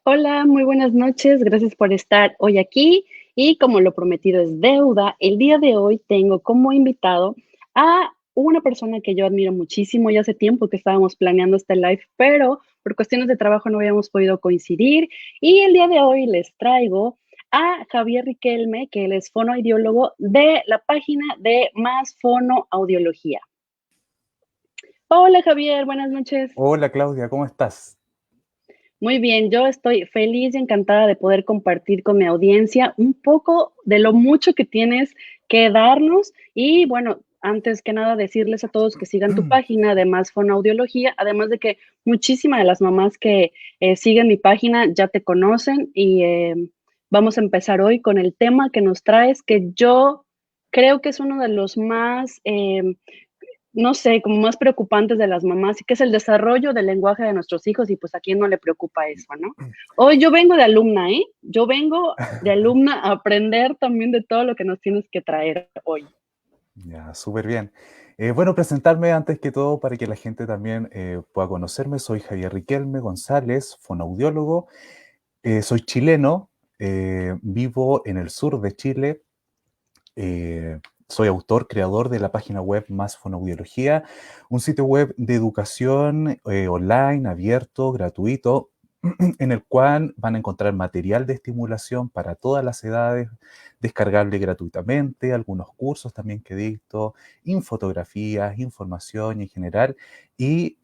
Hola, muy buenas noches. Gracias por estar hoy aquí. Y como lo prometido es deuda, el día de hoy tengo como invitado a una persona que yo admiro muchísimo. Ya hace tiempo que estábamos planeando este live, pero por cuestiones de trabajo no habíamos podido coincidir. Y el día de hoy les traigo a Javier Riquelme, que él es fonoaudiólogo de la página de Más Fono Audiología. Hola Javier, buenas noches. Hola Claudia, ¿cómo estás? Muy bien, yo estoy feliz y encantada de poder compartir con mi audiencia un poco de lo mucho que tienes que darnos y bueno, antes que nada decirles a todos que sigan tu página de Más Fonoaudiología, además de que muchísimas de las mamás que siguen mi página ya te conocen y vamos a empezar hoy con el tema que nos traes, que yo creo que es uno de los más no sé, como más preocupantes de las mamás, y que es el desarrollo del lenguaje de nuestros hijos, y pues a quién no le preocupa eso, ¿no? Hoy yo vengo de alumna, ¿eh? Yo vengo de alumna a aprender también de todo lo que nos tienes que traer hoy. Ya, súper bien. Bueno, presentarme antes que todo para que la gente también pueda conocerme. Soy Javier Riquelme González, fonoaudiólogo. Soy chileno, vivo en el sur de Chile. Soy autor, creador de la página web Más Fonoaudiología, un sitio web de educación online, abierto, gratuito, en el cual van a encontrar material de estimulación para todas las edades, descargable gratuitamente, algunos cursos también que dicto, infotografías, información en general. Y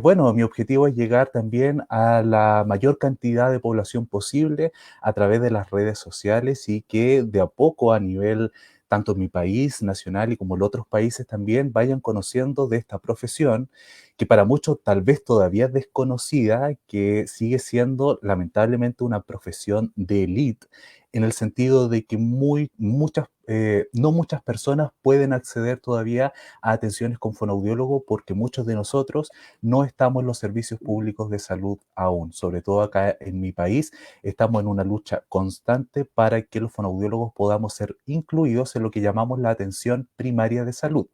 bueno, mi objetivo es llegar también a la mayor cantidad de población posible a través de las redes sociales y que de a poco a nivel tanto en mi país nacional y como en otros países también vayan conociendo de esta profesión que para muchos tal vez todavía es desconocida, que sigue siendo lamentablemente una profesión de élite, en el sentido de que no muchas personas pueden acceder todavía a atenciones con fonoaudiólogo porque muchos de nosotros no estamos en los servicios públicos de salud aún, sobre todo acá en mi país. Estamos en una lucha constante para que los fonoaudiólogos podamos ser incluidos en lo que llamamos la atención primaria de salud.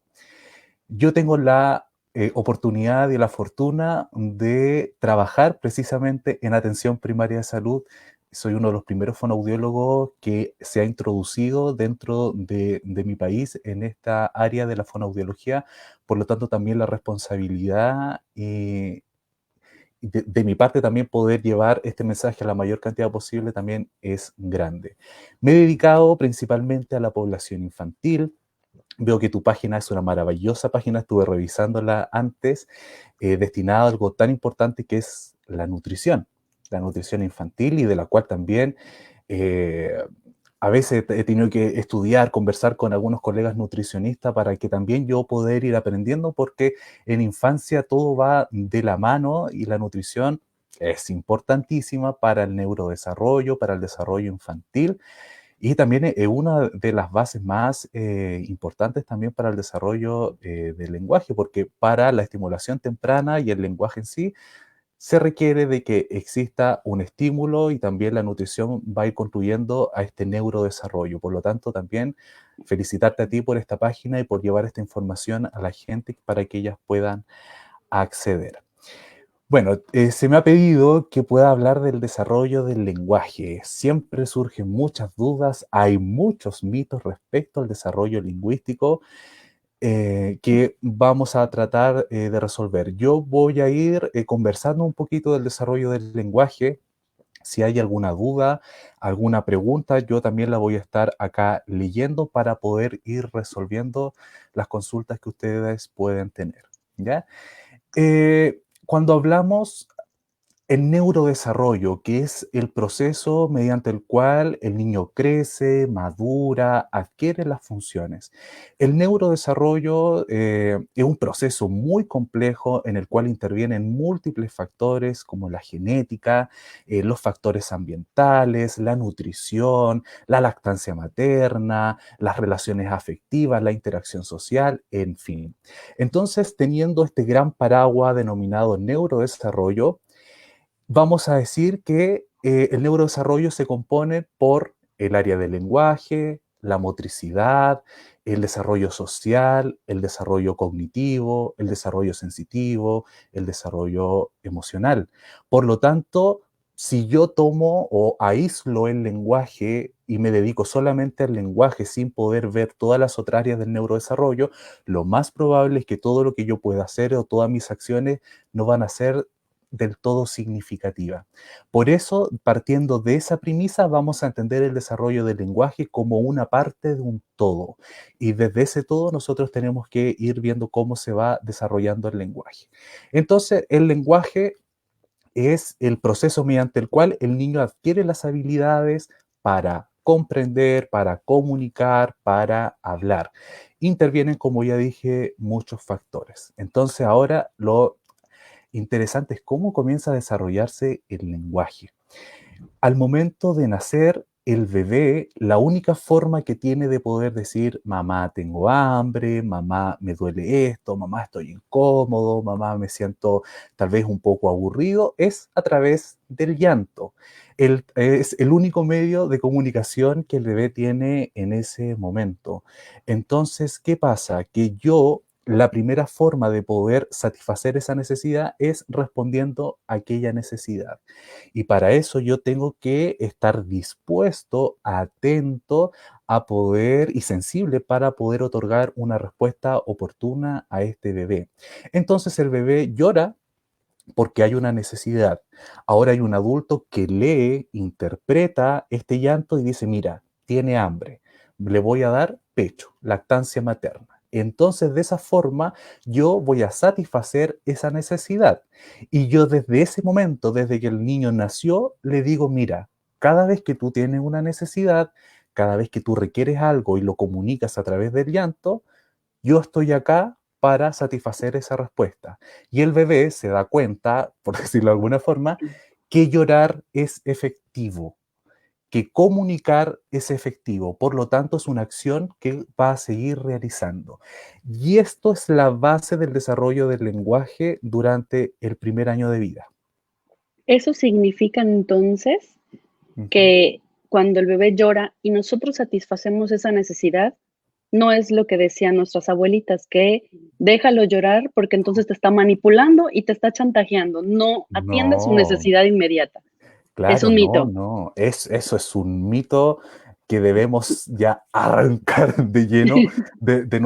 Yo tengo la oportunidad y la fortuna de trabajar precisamente en atención primaria de salud. Soy uno de los primeros fonoaudiólogos que se ha introducido dentro de mi país en esta área de la fonoaudiología. Por lo tanto, también la responsabilidad de mi parte también poder llevar este mensaje a la mayor cantidad posible también es grande. Me he dedicado principalmente a la población infantil. Veo que tu página es una maravillosa página, estuve revisándola antes, destinada a algo tan importante que es la nutrición infantil y de la cual también eh, a veces he tenido que estudiar, conversar con algunos colegas nutricionistas para que también yo poder ir aprendiendo, porque en infancia todo va de la mano y la nutrición es importantísima para el neurodesarrollo, para el desarrollo infantil y también es una de las bases más importantes también para el desarrollo del lenguaje, porque para la estimulación temprana y el lenguaje en sí, se requiere de que exista un estímulo y también la nutrición va a ir contribuyendo a este neurodesarrollo. Por lo tanto, también felicitarte a ti por esta página y por llevar esta información a la gente para que ellas puedan acceder. Bueno, se me ha pedido que pueda hablar del desarrollo del lenguaje. Siempre surgen muchas dudas, hay muchos mitos respecto al desarrollo lingüístico que vamos a tratar de resolver. Yo voy a ir conversando un poquito del desarrollo del lenguaje. Si hay alguna duda, alguna pregunta, yo también la voy a estar acá leyendo para poder ir resolviendo las consultas que ustedes pueden tener. ¿Ya? Cuando hablamos el neurodesarrollo, que es el proceso mediante el cual el niño crece, madura, adquiere las funciones. El neurodesarrollo es un proceso muy complejo en el cual intervienen múltiples factores como la genética, los factores ambientales, la nutrición, la lactancia materna, las relaciones afectivas, la interacción social, en fin. Entonces, teniendo este gran paraguas denominado neurodesarrollo, vamos a decir que el neurodesarrollo se compone por el área del lenguaje, la motricidad, el desarrollo social, el desarrollo cognitivo, el desarrollo sensitivo, el desarrollo emocional. Por lo tanto, si yo tomo o aíslo el lenguaje y me dedico solamente al lenguaje sin poder ver todas las otras áreas del neurodesarrollo, lo más probable es que todo lo que yo pueda hacer o todas mis acciones no van a ser del todo significativas. Por eso, partiendo de esa premisa, vamos a entender el desarrollo del lenguaje como una parte de un todo. Y desde ese todo nosotros tenemos que ir viendo cómo se va desarrollando el lenguaje. Entonces, el lenguaje es el proceso mediante el cual el niño adquiere las habilidades para comprender, para comunicar, para hablar. Intervienen, como ya dije, muchos factores. Entonces ahora lo interesante es cómo comienza a desarrollarse el lenguaje. Al momento de nacer, el bebé, la única forma que tiene de poder decir, mamá, tengo hambre, mamá, me duele esto, mamá, estoy incómodo, mamá, me siento tal vez un poco aburrido, es a través del llanto. Es el único medio de comunicación que el bebé tiene en ese momento. Entonces, ¿qué pasa? Que la primera forma de poder satisfacer esa necesidad es respondiendo a aquella necesidad. Y para eso yo tengo que estar dispuesto, atento a poder y sensible para poder otorgar una respuesta oportuna a este bebé. Entonces el bebé llora porque hay una necesidad. Ahora hay un adulto que lee, interpreta este llanto y dice, mira, tiene hambre, le voy a dar pecho, lactancia materna. Entonces, de esa forma, yo voy a satisfacer esa necesidad. Y yo desde ese momento, desde que el niño nació, le digo, mira, cada vez que tú tienes una necesidad, cada vez que tú requieres algo y lo comunicas a través del llanto, yo estoy acá para satisfacer esa respuesta. Y el bebé se da cuenta, por decirlo de alguna forma, que llorar es efectivo, que comunicar es efectivo. Por lo tanto, es una acción que va a seguir realizando. Y esto es la base del desarrollo del lenguaje durante el primer año de vida. Eso significa entonces Ujú. que cuando el bebé llora y nosotros satisfacemos esa necesidad, no es lo que decían nuestras abuelitas, que déjalo llorar porque entonces te está manipulando y te está chantajeando. No atiende su No, necesidad inmediata. Es claro, un no, mito. no. Eso es un mito que debemos ya arrancar de lleno de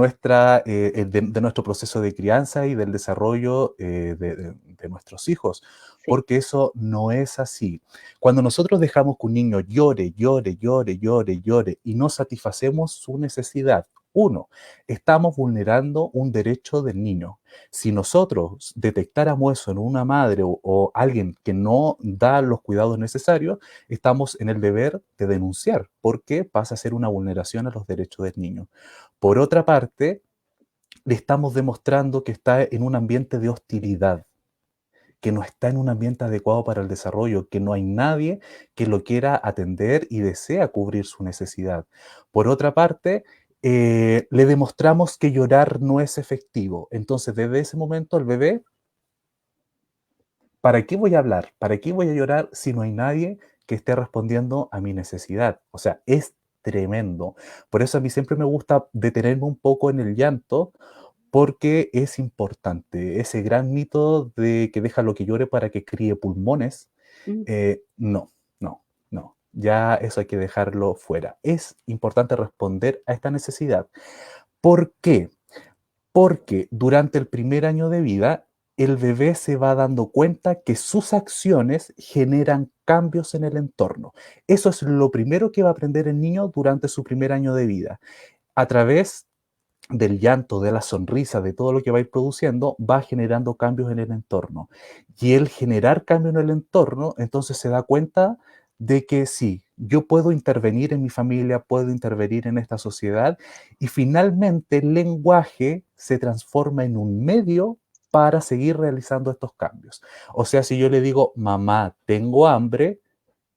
nuestro proceso de crianza y del desarrollo de nuestros hijos, Sí. porque eso no es así. Cuando nosotros dejamos que un niño llore, llore, llore, llore, llore y no satisfacemos su necesidad, uno, estamos vulnerando un derecho del niño. Si nosotros detectáramos eso en una madre o alguien que no da los cuidados necesarios, estamos en el deber de denunciar, porque pasa a ser una vulneración a los derechos del niño. Por otra parte, le estamos demostrando que está en un ambiente de hostilidad, que no está en un ambiente adecuado para el desarrollo, que no hay nadie que lo quiera atender y desea cubrir su necesidad. Por otra parte, le demostramos que llorar no es efectivo. Entonces, desde ese momento, el bebé, ¿para qué voy a hablar? ¿Para qué voy a llorar si no hay nadie que esté respondiendo a mi necesidad? O sea, es tremendo. Por eso a mí siempre me gusta detenerme un poco en el llanto, porque es importante. Ese gran mito de que deja lo que llore para que críe pulmones, Mm. no, no, no. Ya eso hay que dejarlo fuera. Es importante responder a esta necesidad. ¿Por qué? Porque durante el primer año de vida, el bebé se va dando cuenta que sus acciones generan cambios en el entorno. Eso es lo primero que va a aprender el niño durante su primer año de vida. A través del llanto, de la sonrisa, de todo lo que va a ir produciendo, va generando cambios en el entorno. Y el generar cambios en el entorno, entonces se da cuenta de que sí, yo puedo intervenir en mi familia, puedo intervenir en esta sociedad, y finalmente el lenguaje se transforma en un medio para seguir realizando estos cambios. O sea, si yo le digo, mamá, tengo hambre,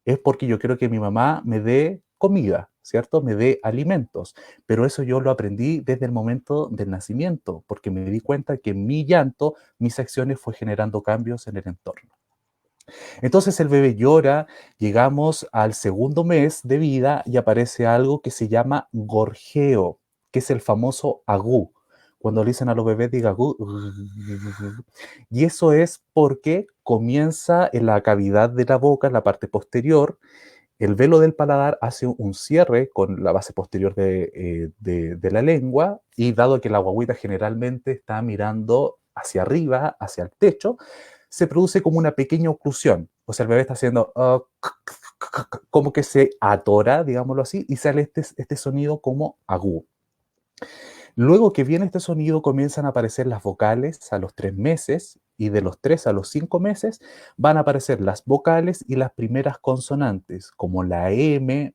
es porque yo quiero que mi mamá me dé comida, ¿cierto? Me dé alimentos. Pero eso yo lo aprendí desde el momento del nacimiento, porque me di cuenta que mi llanto, mis acciones fue generando cambios en el entorno. Entonces el bebé llora, llegamos al segundo mes de vida y aparece algo que se llama gorjeo, que es el famoso agú. cuando le dicen a los bebés diga gu, y eso es porque comienza en la cavidad de la boca, en la parte posterior, el velo del paladar hace un cierre con la base posterior de la lengua, y dado que la guagüita generalmente está mirando hacia arriba, hacia el techo, se produce como una pequeña oclusión. O sea, el bebé está haciendo como que se atora, digámoslo así, y sale este sonido como agudo. Luego que viene este sonido, comienzan a aparecer las vocales a los 3 meses, y de los 3 a los 5 meses van a aparecer las vocales y las primeras consonantes, como la M,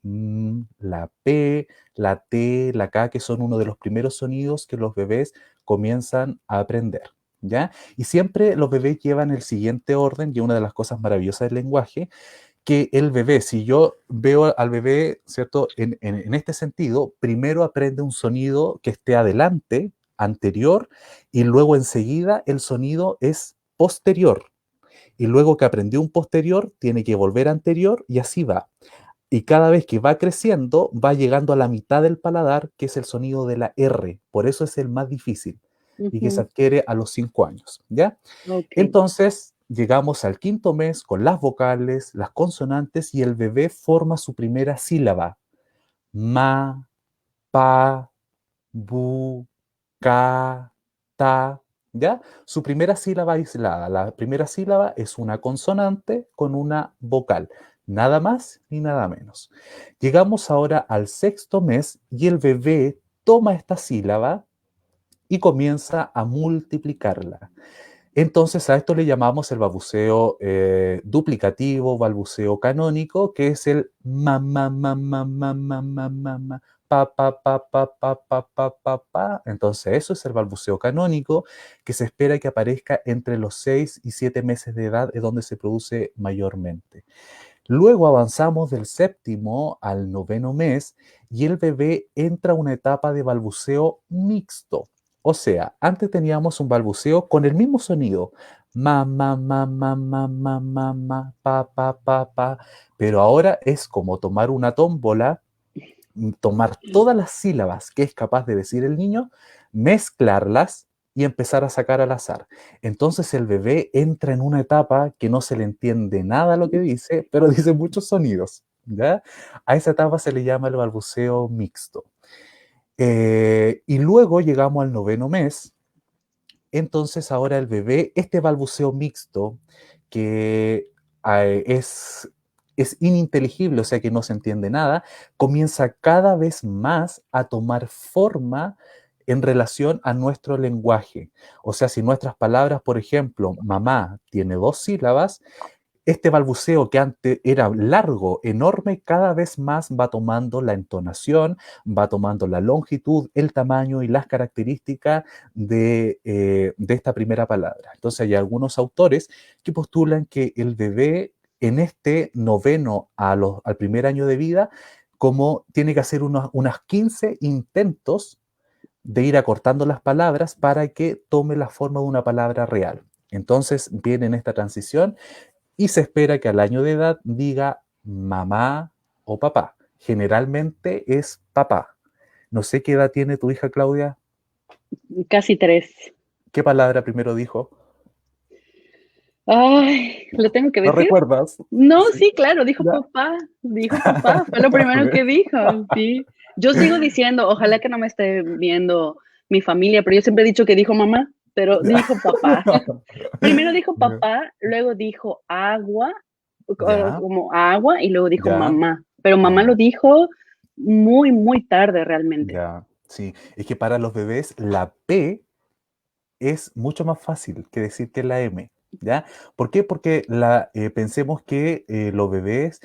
la P, la T, la K, que son uno de los primeros sonidos que los bebés comienzan a aprender. ¿Ya? Y siempre los bebés llevan el siguiente orden, y una de las cosas maravillosas del lenguaje, que el bebé, si yo veo al bebé, ¿cierto? En este sentido, primero aprende un sonido que esté adelante, anterior, y luego enseguida el sonido es posterior. Y luego que aprendió un posterior, tiene que volver anterior, y así va. Y cada vez que va creciendo, va llegando a la mitad del paladar, que es el sonido de la R. Por eso es el más difícil y que se Ujú. adquiere a los 5 años, ¿ya? Ok. Entonces, llegamos al quinto mes con las vocales, las consonantes, y el bebé forma su primera sílaba. Ma, pa, bu, ca, ta, ¿ya? Su primera sílaba aislada. La primera sílaba es una consonante con una vocal. Nada más ni nada menos. Llegamos ahora al sexto mes y el bebé toma esta sílaba y comienza a multiplicarla. Entonces a esto le llamamos el balbuceo duplicativo, balbuceo canónico, que es el ma, ma, ma, ma, ma, ma, ma, ma, ma, pa, pa, pa, pa, pa, pa, pa, pa, pa. Entonces eso es el balbuceo canónico, que se espera que aparezca entre los 6 y 7 meses de edad, es donde se produce mayormente. Luego avanzamos del séptimo al noveno mes y el bebé entra a una etapa de balbuceo mixto. O sea, antes teníamos un balbuceo con el mismo sonido, ma, ma, ma, ma, ma, ma, ma, ma, pa, pero ahora es como tomar una tómbola, tomar todas las sílabas que es capaz de decir el niño, mezclarlas y empezar a sacar al azar. Entonces el bebé entra en una etapa que no se le entiende nada a lo que dice, pero dice muchos sonidos, ¿ya? A esa etapa se le llama el balbuceo mixto. Y luego llegamos al noveno mes. Entonces ahora el bebé, este balbuceo mixto, que es ininteligible, o sea que no se entiende nada, comienza cada vez más a tomar forma en relación a nuestro lenguaje. O sea, si nuestras palabras, por ejemplo, mamá tiene 2 sílabas, este balbuceo que antes era largo, enorme, cada vez más va tomando la entonación, va tomando la longitud, el tamaño y las características de esta primera palabra. Entonces hay algunos autores que postulan que el bebé en este noveno al primer año de vida, como tiene que hacer unas 15 intentos de ir acortando las palabras para que tome la forma de una palabra real. Entonces viene en esta transición y se espera que al año de edad diga mamá o papá. Generalmente es papá. No sé qué edad tiene tu hija Claudia. Casi 3. ¿Qué palabra primero dijo? Ay, ¿lo tengo que ¿No decir? recuerdas? No, Sí. sí, claro, Ya. dijo papá, fue lo primero ¿Ves? que dijo, sí. Yo sigo diciendo, ojalá que no me esté viendo mi familia, pero yo siempre he dicho que dijo mamá, pero dijo papá. Primero dijo Ya. papá, luego dijo agua, Ya. como agua, y luego dijo Ya. mamá. Pero mamá lo Ya. dijo muy, muy tarde realmente. Ya. Sí. Es que para los bebés la P es mucho más fácil que decir que la M. ¿Ya? ¿Por qué? Porque pensemos que los bebés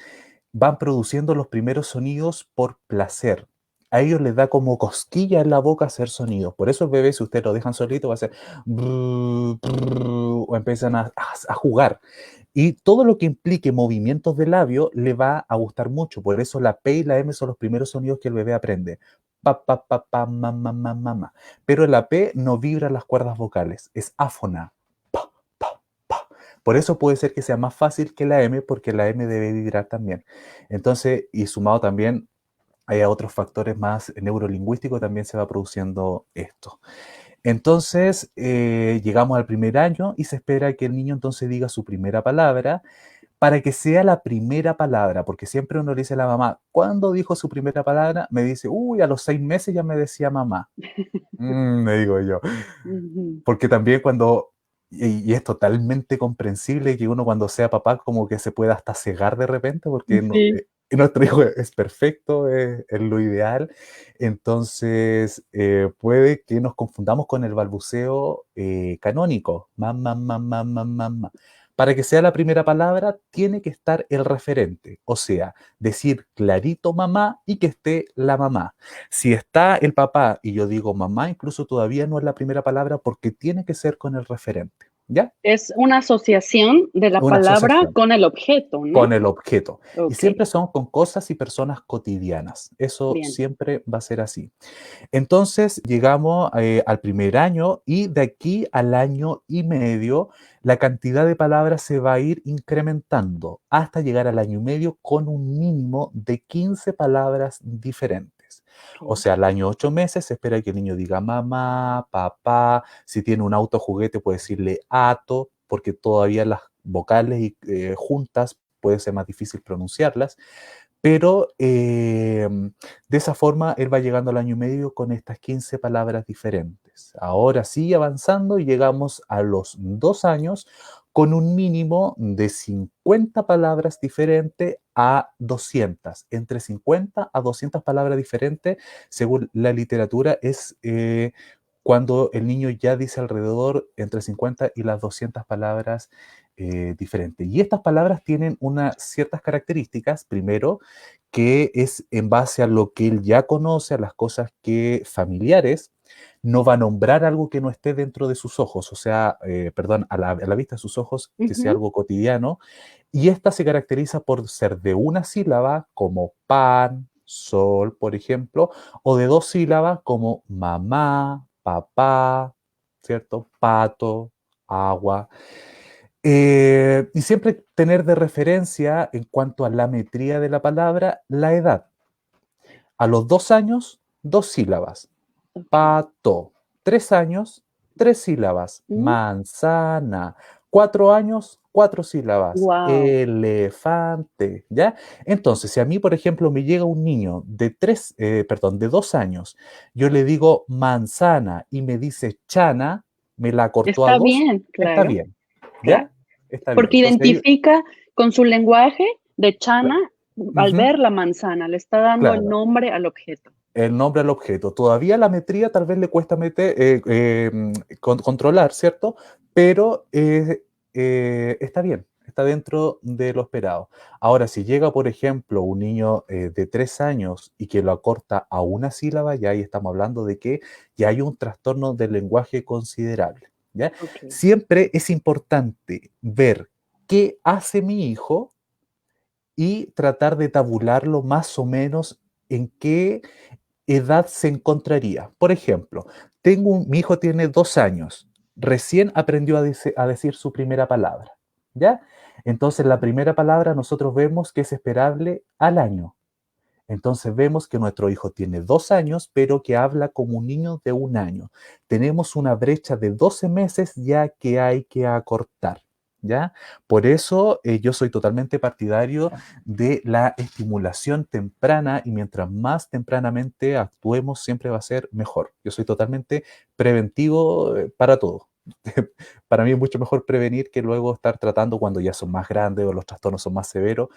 van produciendo los primeros sonidos por placer. A ellos les da como cosquilla en la boca hacer sonidos. Por eso el bebé, si ustedes lo dejan solito, va a hacer brr, brr, o empiezan a jugar. Y todo lo que implique movimientos de labio le va a gustar mucho. Por eso la P y la M son los primeros sonidos que el bebé aprende. Pa, ma, ma, ma, ma, ma. Pero la P no vibra las cuerdas vocales, es áfona. Pa, pa, pa. Por eso puede ser que sea más fácil que la M, porque la M debe vibrar también. Entonces, y sumado también hay otros factores más neurolingüísticos, también se va produciendo esto. Entonces, llegamos al primer año y se espera que el niño entonces diga su primera palabra para que sea la primera palabra, porque siempre uno le dice a la mamá, ¿cuándo dijo su primera palabra? Me dice, uy, a los 6 meses ya me decía mamá. Me digo yo. Ujú. Porque también cuando, y es totalmente comprensible que uno cuando sea papá como que se pueda hasta cegar de repente, porque Sí, nuestro hijo es perfecto, es lo ideal. Entonces, puede que nos confundamos con el balbuceo canónico. Mamá, mamá, mamá, mamá. Para que sea la primera palabra, tiene que estar el referente, o sea, decir clarito mamá y que esté la mamá. Si está el papá y yo digo mamá, incluso todavía no es la primera palabra porque tiene que ser con el referente, ¿ya? es una asociación de la Una palabra asociación con el objeto, ¿no? con el objeto. Y Ok, siempre son con cosas y personas cotidianas. Eso bien. siempre va a ser así. Entonces llegamos al primer año y de aquí al año y medio la cantidad de palabras se va a ir incrementando hasta llegar al año y medio con un mínimo de 15 palabras diferentes. O Ok. sea, al año 8 meses se espera que el niño diga mamá, papá, si tiene un auto juguete puede decirle ato, porque todavía las vocales juntas puede ser más difícil pronunciarlas. Pero de esa forma él va llegando al año y medio con estas 15 palabras diferentes. Ahora sigue avanzando y llegamos a los 2 años con un mínimo de 50 palabras diferentes a 200. Entre 50 a 200 palabras diferentes, según la literatura, es cuando el niño ya dice alrededor entre 50 y las 200 palabras diferentes. Y estas palabras tienen unas ciertas características. Primero, que es en base a lo que él ya conoce, a las cosas que familiares, no va a nombrar algo que no esté dentro de sus ojos, o sea, perdón, a la vista de sus ojos, que sea Ujú. algo cotidiano. Y esta se caracteriza por ser de una sílaba, como pan, sol, por ejemplo, o de dos sílabas, como mamá, papá, ¿cierto? Pato, agua. Y siempre tener de referencia en cuanto a la metría de la palabra, la edad. A los 2 años, dos sílabas. Ok. Pato. 3 años, tres sílabas. Manzana. 4 años, cuatro sílabas. Wow. Elefante. ¿Ya? Entonces, si a mí, por ejemplo, me llega un niño de 2 años, yo le digo manzana y me dice chana, me la cortó a Está dos, bien, está claro, bien. claro. ¿Ya? Está bien. Porque Entonces ahí, identifica con su lenguaje de Chana, al ujú, ver la manzana, le está dando el claro, nombre al objeto. el nombre al objeto. Todavía la metría tal vez le cuesta controlar, ¿cierto? Pero está bien, está dentro de lo esperado. Ahora, si llega, por ejemplo, un niño de 3 años y que lo acorta a una sílaba, ya ahí estamos hablando de que ya hay un trastorno del lenguaje considerable. ¿Ya? Ok. Siempre es importante ver qué hace mi hijo y tratar de tabularlo más o menos en qué edad se encontraría. Por ejemplo, mi hijo tiene 2 años, recién aprendió a decir su primera palabra, ¿ya? Entonces la primera palabra nosotros vemos que es esperable al año. Entonces vemos que nuestro hijo tiene 2 años, pero que habla como un niño de 1 año. Tenemos una brecha de 12 meses ya que hay que acortar. ¿Ya? Por eso yo soy totalmente partidario de la estimulación temprana y mientras más tempranamente actuemos siempre va a ser mejor. Yo soy totalmente preventivo para todo. Para mí es mucho mejor prevenir que luego estar tratando cuando ya son más grandes o los trastornos son más severos.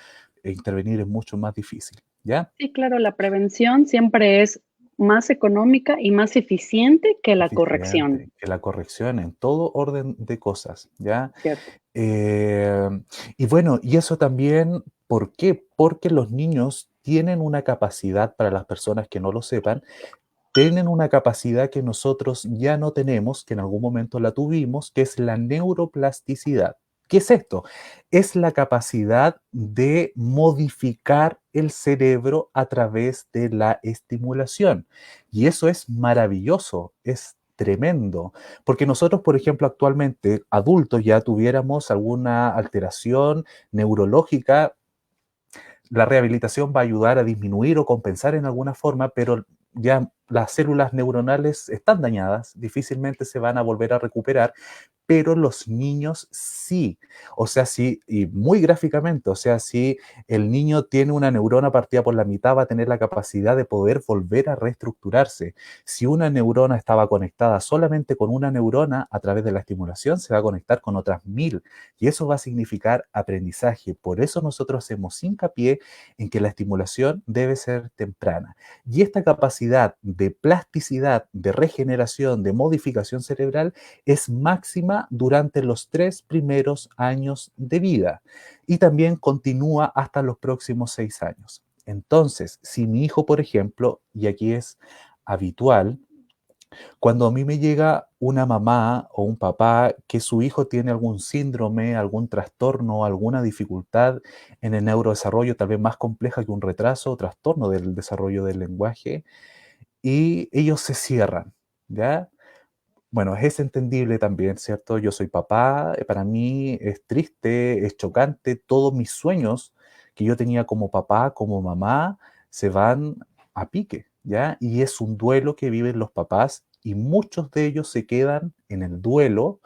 Intervenir es mucho más difícil. ¿Ya? Sí, claro, la prevención siempre es más económica y más eficiente que la corrección, Eficiente, que la corrección en todo orden de cosas, ¿ya? ¿cierto? Eh, y bueno, y eso también, ¿por qué? Porque los niños tienen una capacidad, para las personas que no lo sepan, tienen una capacidad que nosotros ya no tenemos, que en algún momento la tuvimos, que es la neuroplasticidad. ¿Qué es esto? Es la capacidad de modificar el cerebro a través de la estimulación. Y eso es maravilloso, es tremendo, porque nosotros, por ejemplo, actualmente, adultos, ya tuviéramos alguna alteración neurológica, la rehabilitación va a ayudar a disminuir o compensar en alguna forma, pero ya las células neuronales están dañadas, difícilmente se van a volver a recuperar, pero los niños sí. O sea, sí, y muy gráficamente, o sea, si el niño tiene una neurona partida por la mitad, va a tener la capacidad de poder volver a reestructurarse. Si una neurona estaba conectada solamente con una neurona, a través de la estimulación se va a conectar con otras 1000, y eso va a significar aprendizaje. Por eso nosotros hacemos hincapié en que la estimulación debe ser temprana. Y esta capacidad de plasticidad, de regeneración, de modificación cerebral es máxima durante los 3 primeros años de vida y también continúa hasta los próximos 6 años. Entonces, si mi hijo, por ejemplo, y aquí es habitual, cuando a mí me llega una mamá o un papá que su hijo tiene algún síndrome, algún trastorno, alguna dificultad en el neurodesarrollo, tal vez más compleja que un retraso o trastorno del desarrollo del lenguaje, y ellos se cierran, ¿ya? Bueno, es entendible también, ¿cierto? Yo soy papá, para mí es triste, es chocante, todos mis sueños que yo tenía como papá, como mamá, se van a pique, ¿ya? Y es un duelo que viven los papás y muchos de ellos se quedan en el duelo,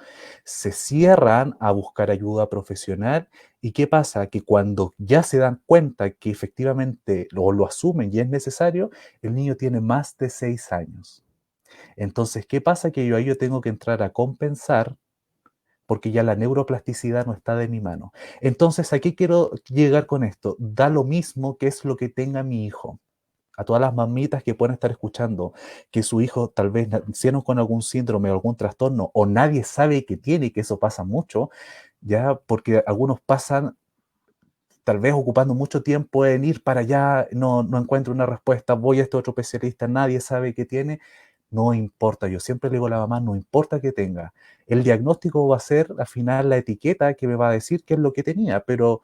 se cierran a buscar ayuda profesional. ¿Y qué pasa? Que cuando ya se dan cuenta que efectivamente lo asumen y es necesario, el niño tiene más de 6 años. Entonces, ¿qué pasa? Que yo ahí yo tengo que entrar a compensar porque ya la neuroplasticidad no está de mi mano. Entonces, ¿a qué quiero llegar con esto? Da lo mismo que es lo que tenga mi hijo. A todas las mamitas que pueden estar escuchando que su hijo tal vez nacieron con algún síndrome o algún trastorno o nadie sabe que tiene, que eso pasa mucho, ya porque algunos pasan tal vez ocupando mucho tiempo en ir para allá, no encuentro una respuesta, voy a este otro especialista, nadie sabe qué tiene, no importa, yo siempre le digo a la mamá, no importa qué tenga, el diagnóstico va a ser al final la etiqueta que me va a decir qué es lo que tenía, pero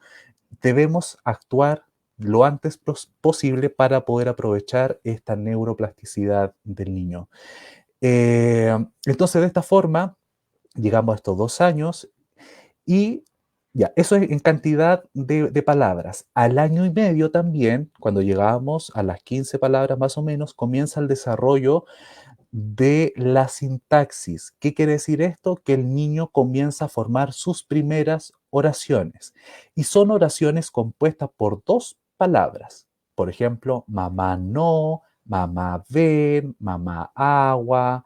debemos actuar lo antes posible para poder aprovechar esta neuroplasticidad del niño. Entonces, de esta forma, llegamos a estos 2 años y ya, eso es en cantidad de palabras. Al año y medio también, cuando llegamos a las 15 palabras más o menos, comienza el desarrollo de la sintaxis. ¿Qué quiere decir esto? Que el niño comienza a formar sus primeras oraciones. Y son oraciones compuestas por 2 palabras. Por ejemplo, mamá no, mamá ven, mamá agua,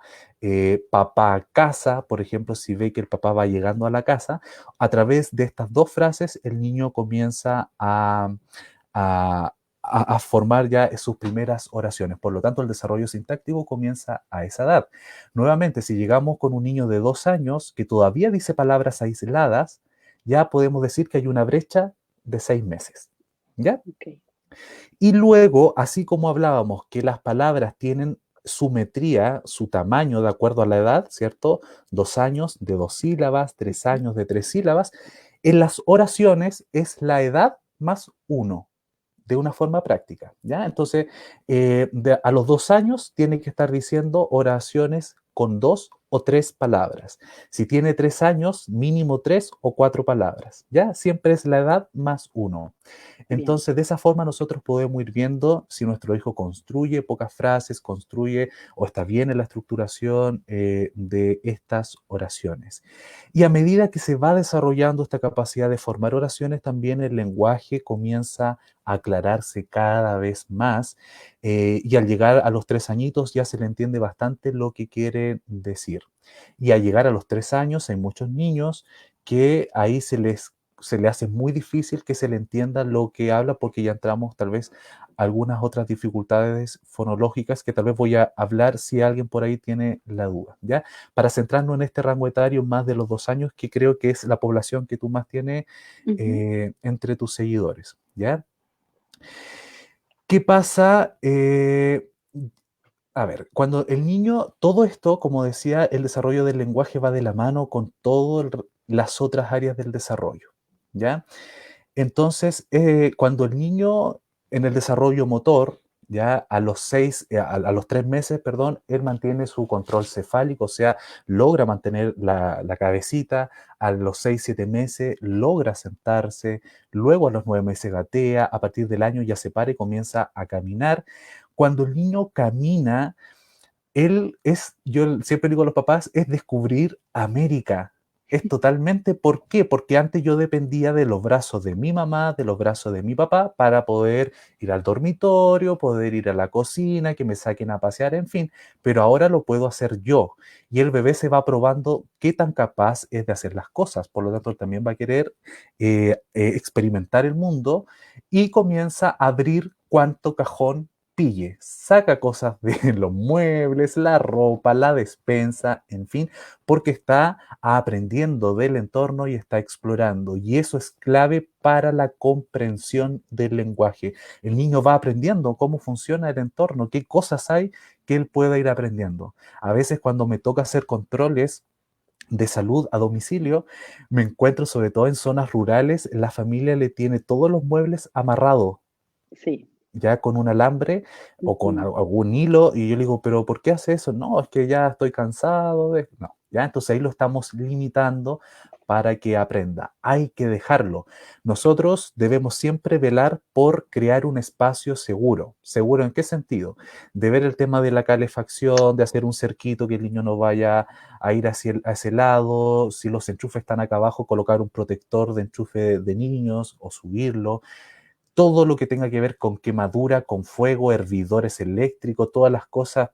papá casa. Por ejemplo, si ve que el papá va llegando a la casa, a través de estas 2 frases el niño comienza a, a formar ya sus primeras oraciones. Por lo tanto, el desarrollo sintáctico comienza a esa edad. Nuevamente, si llegamos con un niño de 2 años que todavía dice palabras aisladas, ya podemos decir que hay una brecha de 6 meses. ¿Ya? Ok, Y luego, así como hablábamos que las palabras tienen su metría, su tamaño de acuerdo a la edad, ¿cierto? 2 años de 2 sílabas, 3 años de 3 sílabas. En las oraciones es la edad más uno de una forma práctica, ¿ya? Entonces, a los 2 años tiene que estar diciendo oraciones con 2 o 3 palabras. Si tiene 3 años, mínimo 3 o 4 palabras, ¿ya? Siempre es la edad más uno. bien. Entonces, de esa forma nosotros podemos ir viendo si nuestro hijo construye pocas frases, construye o está bien en la estructuración de estas oraciones. Y a medida que se va desarrollando esta capacidad de formar oraciones, también el lenguaje comienza a aclararse cada vez más y al llegar a los 3 añitos ya se le entiende bastante lo que quiere decir. Y al llegar a los 3 años hay muchos niños que ahí se le hace muy difícil que se le entienda lo que habla porque ya entramos tal vez a algunas otras dificultades fonológicas que tal vez voy a hablar si alguien por ahí tiene la duda, ¿ya? Para centrarnos en este rango etario más de los 2 años, que creo que es la población que tú más tienes Ujú. entre tus seguidores, ¿ya? ¿Qué pasa? A ver, cuando el niño, todo esto, como decía, el desarrollo del lenguaje va de la mano con todas las otras áreas del desarrollo, ¿ya? Entonces, cuando el niño en el desarrollo motor, ya a los 3 meses, perdón, él mantiene su control cefálico, o sea, logra mantener la cabecita, a los 6, 7 meses logra sentarse, luego a los 9 meses gatea, a partir del año ya se para y comienza a caminar. Cuando el niño camina, él es, yo siempre digo a los papás, es descubrir América. Es totalmente, ¿por qué? Porque antes yo dependía de los brazos de mi mamá, de los brazos de mi papá, para poder ir al dormitorio, poder ir a la cocina, que me saquen a pasear, en fin, pero ahora lo puedo hacer yo. Y el bebé se va probando qué tan capaz es de hacer las cosas, por lo tanto también va a querer experimentar el mundo y comienza a abrir cuánto cajón pille, saca cosas de los muebles, la ropa, la despensa, en fin, porque está aprendiendo del entorno y está explorando. Y eso es clave para la comprensión del lenguaje. El niño va aprendiendo cómo funciona el entorno, qué cosas hay que él pueda ir aprendiendo. A veces cuando me toca hacer controles de salud a domicilio, me encuentro sobre todo en zonas rurales, la familia le tiene todos los muebles amarrados Sí. ya con un alambre o con Ujú. algún hilo, y yo le digo, pero ¿por qué hace eso? No, es que ya estoy cansado de... No, ya, entonces ahí lo estamos limitando para que aprenda. Hay que dejarlo. Nosotros debemos siempre velar por crear un espacio seguro. ¿Seguro en qué sentido? De ver el tema de la calefacción, de hacer un cerquito que el niño no vaya a ir a ese lado, si los enchufes están acá abajo, colocar un protector de enchufe de niños o subirlo, todo lo que tenga que ver con quemadura, con fuego, hervidores eléctricos, todas las cosas,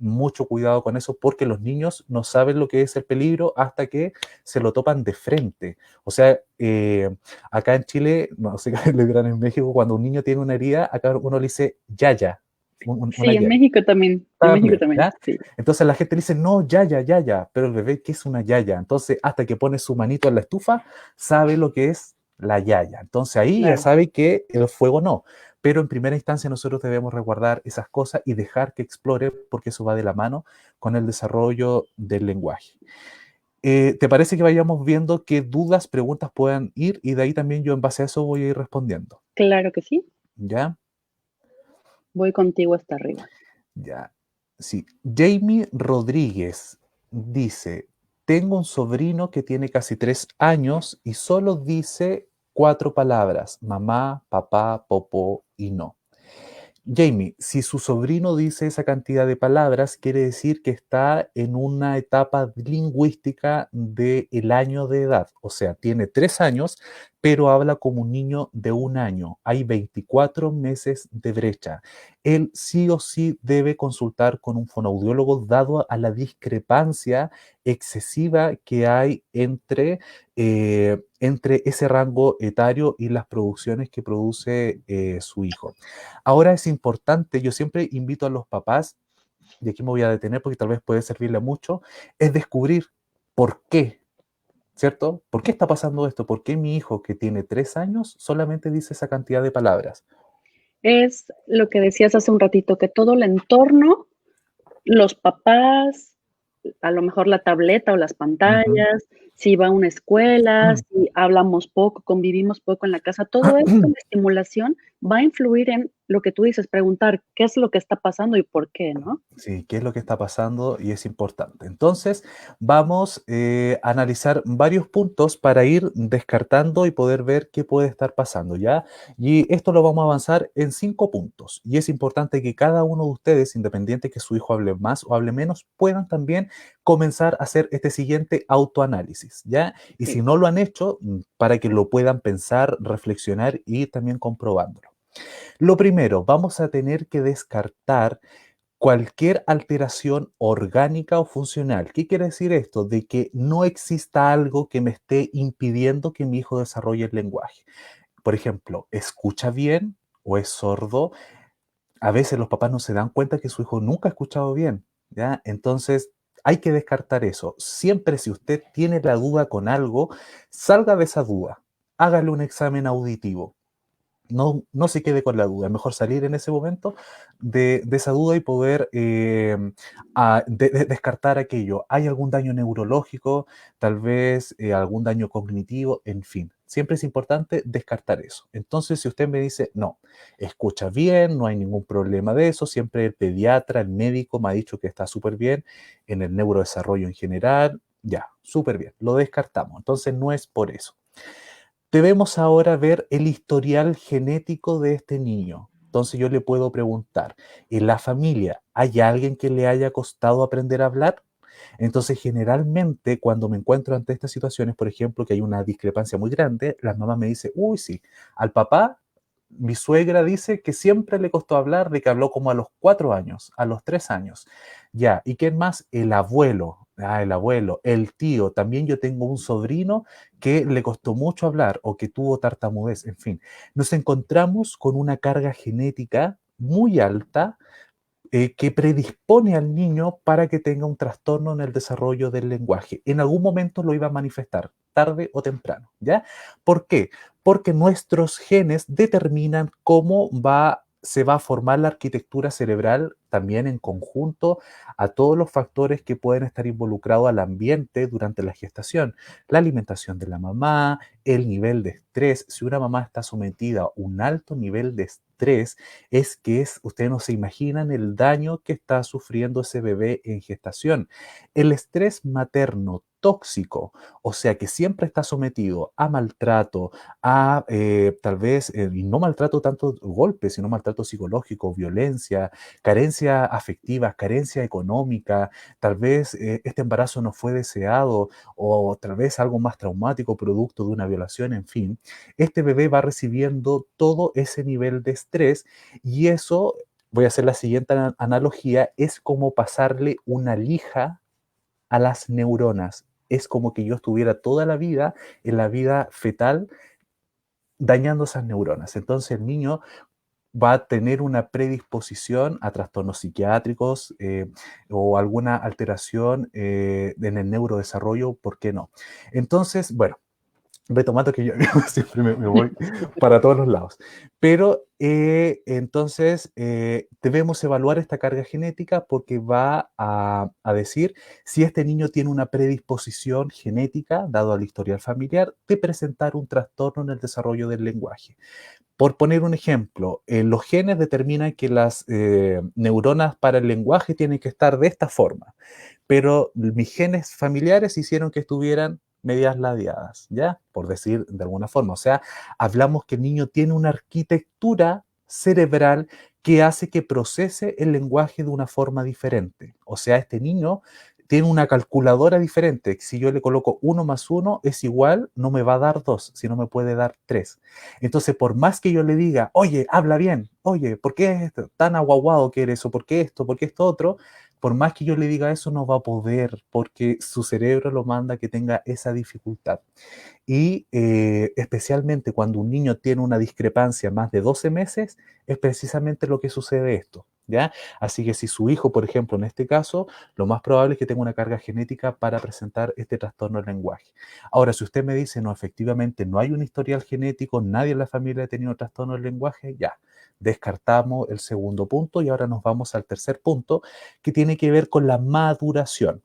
mucho cuidado con eso, porque los niños no saben lo que es el peligro hasta que se lo topan de frente. O sea, acá en Chile, no sé qué le dirán en México, cuando un niño tiene una herida, acá uno le dice yaya, una Sí, en yaya. México también, en México También, también, ¿ya? sí. Entonces la gente le dice, no, yaya, yaya, pero el bebé, ¿qué es una yaya? Entonces, hasta que pone su manito en la estufa, sabe lo que es la yaya. Entonces ahí ya Claro. sabe que el fuego no. Pero en primera instancia nosotros debemos resguardar esas cosas y dejar que explore, porque eso va de la mano con el desarrollo del lenguaje. ¿Te parece que vayamos viendo qué dudas, preguntas puedan ir? Y de ahí también yo en base a eso voy a ir respondiendo. Claro que sí. ¿Ya? Voy contigo hasta arriba. Ya, sí. Jamie Rodríguez dice, tengo un sobrino que tiene casi 3 años y solo dice 4 palabras, mamá, papá, popó y no. Jamie, si su sobrino dice esa cantidad de palabras, quiere decir que está en una etapa lingüística del año de edad. O sea, tiene 3 años, pero habla como un niño de 1 año. Hay 24 meses de brecha. Él sí o sí debe consultar con un fonoaudiólogo dado a la discrepancia excesiva que hay entre ese rango etario y las producciones que produce su hijo. Ahora es importante, yo siempre invito a los papás, y aquí me voy a detener porque tal vez puede servirle mucho, es descubrir por qué, ¿cierto? ¿Por qué está pasando esto? ¿Por qué mi hijo que tiene 3 años solamente dice esa cantidad de palabras? Es lo que decías hace un ratito, que todo el entorno, los papás, a lo mejor la tableta o las Ujú. pantallas, si va a una escuela, si hablamos poco, convivimos poco en la casa, todo esto, la estimulación va a influir en lo que tú dices, preguntar qué es lo que está pasando y por qué, ¿no? Sí, qué es lo que está pasando y es importante. Entonces, vamos a analizar varios puntos para ir descartando y poder ver qué puede estar pasando, ¿ya? Y esto lo vamos a avanzar en 5 puntos. Y es importante que cada uno de ustedes, independiente que su hijo hable más o hable menos, puedan también comenzar a hacer este siguiente autoanálisis, ¿ya? Y si Sí, no lo han hecho, para que lo puedan pensar, reflexionar y también comprobándolo. Lo primero, vamos a tener que descartar cualquier alteración orgánica o funcional. ¿Qué quiere decir esto? De que no exista algo que me esté impidiendo que mi hijo desarrolle el lenguaje. Por ejemplo, ¿escucha bien o es sordo? A veces los papás no se dan cuenta que su hijo nunca ha escuchado bien, ¿ya? Entonces, hay que descartar eso. Siempre si usted tiene la duda con algo, salga de esa duda. Hágale un examen auditivo. No, no se quede con la duda, es mejor salir en ese momento de esa duda y poder descartar aquello. ¿Hay algún daño neurológico? Tal vez algún daño cognitivo, en fin. Siempre es importante descartar eso. Entonces, si usted me dice, no, escucha bien, no hay ningún problema de eso, siempre el pediatra, el médico me ha dicho que está súper bien en el neurodesarrollo en general, ya, súper bien, lo descartamos. Entonces, no es por eso. Debemos ahora ver el historial genético de este niño. Entonces yo le puedo preguntar, ¿en la familia hay alguien que le haya costado aprender a hablar? Entonces, generalmente, cuando me encuentro ante estas situaciones, por ejemplo, que hay una discrepancia muy grande, las mamás me dicen, uy, sí, al papá, mi suegra dice que siempre le costó hablar, de que habló como a los 4 años, a los 3 años. Ya, ¿y quién más? El abuelo. Ah, el abuelo, el tío. También yo tengo un sobrino que le costó mucho hablar o que tuvo tartamudez, en fin. Nos encontramos con una carga genética muy alta que predispone al niño para que tenga un trastorno en el desarrollo del lenguaje. En algún momento lo iba a manifestar, tarde o temprano, ¿ya? ¿Por qué? Porque nuestros genes determinan se va a formar la arquitectura cerebral también en conjunto a todos los factores que pueden estar involucrados al ambiente durante la gestación. La alimentación de la mamá, el nivel de estrés. Si una mamá está sometida a un alto nivel de estrés, ustedes no se imaginan el daño que está sufriendo ese bebé en gestación. El estrés materno tóxico, o sea que siempre está sometido a maltrato, a tal vez, y no maltrato tanto golpes, sino maltrato psicológico, violencia, carencia afectiva, carencia económica, tal vez este embarazo no fue deseado o tal vez algo más traumático producto de una violación, en fin, este bebé va recibiendo todo ese nivel de estrés y eso, voy a hacer la siguiente analogía, es como pasarle una lija a las neuronas. Es como que yo estuviera toda la vida en la vida fetal dañando esas neuronas. Entonces el niño va a tener una predisposición a trastornos psiquiátricos o alguna alteración en el neurodesarrollo, ¿por qué no? Entonces, bueno, retomando que yo siempre me voy para todos los lados. Pero entonces debemos evaluar esta carga genética porque va a decir si este niño tiene una predisposición genética, dado al historial familiar, de presentar un trastorno en el desarrollo del lenguaje. Por poner un ejemplo, los genes determinan que las neuronas para el lenguaje tienen que estar de esta forma, pero mis genes familiares hicieron que estuvieran medias ladeadas, ¿ya? Por decir de alguna forma. O sea, hablamos que el niño tiene una arquitectura cerebral que hace que procese el lenguaje de una forma diferente. O sea, este niño tiene una calculadora diferente. Si yo le coloco 1 más 1 es igual, no me va a dar 2, sino me puede dar 3. Entonces, por más que yo le diga, oye, habla bien, oye, ¿por qué es tan aguaguado que eres? ¿O por qué esto otro? Por más que yo le diga eso, no va a poder, porque su cerebro lo manda que tenga esa dificultad. Y especialmente cuando un niño tiene una discrepancia más de 12 meses, es precisamente lo que sucede esto, ¿ya? Así que si su hijo, por ejemplo, en este caso, lo más probable es que tenga una carga genética para presentar este trastorno del lenguaje. Ahora, si usted me dice, no, efectivamente no hay un historial genético, nadie en la familia ha tenido trastorno del lenguaje, ya, descartamos el segundo punto y ahora nos vamos al tercer punto, que tiene que ver con la maduración.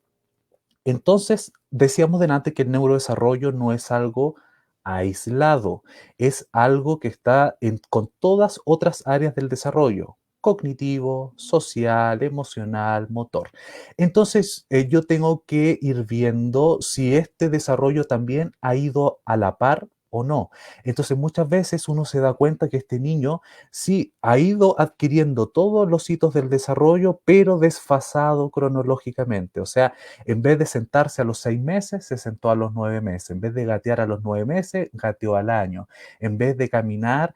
Entonces, decíamos delante que el neurodesarrollo no es algo aislado, es algo que está con todas otras áreas del desarrollo, cognitivo, social, emocional, motor. Entonces, yo tengo que ir viendo si este desarrollo también ha ido a la par o no. Entonces, muchas veces uno se da cuenta que este niño sí ha ido adquiriendo todos los hitos del desarrollo, pero desfasado cronológicamente. O sea, en vez de sentarse a los 6 meses, se sentó a los 9 meses. En vez de gatear a los 9 meses, gateó al año. En vez de caminar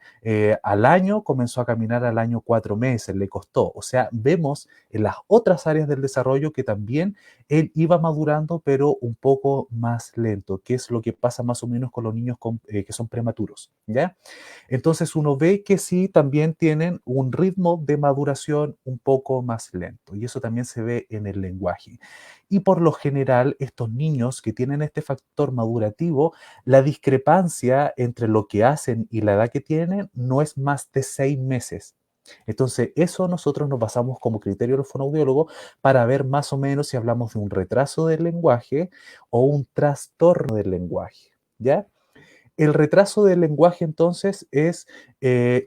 al año, comenzó a caminar al año 4 meses. Le costó. O sea, vemos en las otras áreas del desarrollo que también él iba madurando, pero un poco más lento, que es lo que pasa más o menos con los niños que son prematuros, ¿ya? Entonces uno ve que sí también tienen un ritmo de maduración un poco más lento y eso también se ve en el lenguaje. Y por lo general, estos niños que tienen este factor madurativo, la discrepancia entre lo que hacen y la edad que tienen no es más de 6 meses. Entonces, eso nosotros nos basamos como criterio de los fonoaudiólogos para ver más o menos si hablamos de un retraso del lenguaje o un trastorno del lenguaje, ¿ya? El retraso del lenguaje entonces es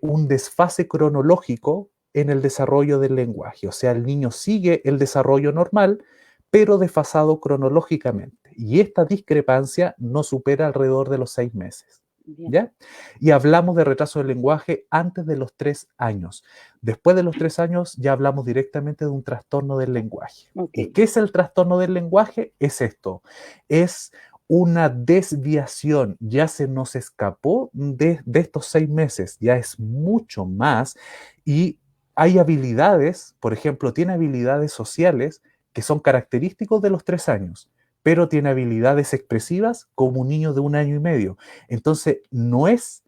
un desfase cronológico en el desarrollo del lenguaje. O sea, el niño sigue el desarrollo normal, pero desfasado cronológicamente. Y esta discrepancia no supera alrededor de los 6 meses. Bien, ¿Ya? Y hablamos de retraso del lenguaje antes de los 3 años. Después de los 3 años ya hablamos directamente de un trastorno del lenguaje. ok, ¿Y qué es el trastorno del lenguaje? Es esto, es una desviación, ya se nos escapó de estos 6 meses, ya es mucho más y hay habilidades, por ejemplo, tiene habilidades sociales que son característicos de los 3 años, pero tiene habilidades expresivas como un niño de 1 año y medio. Entonces, no es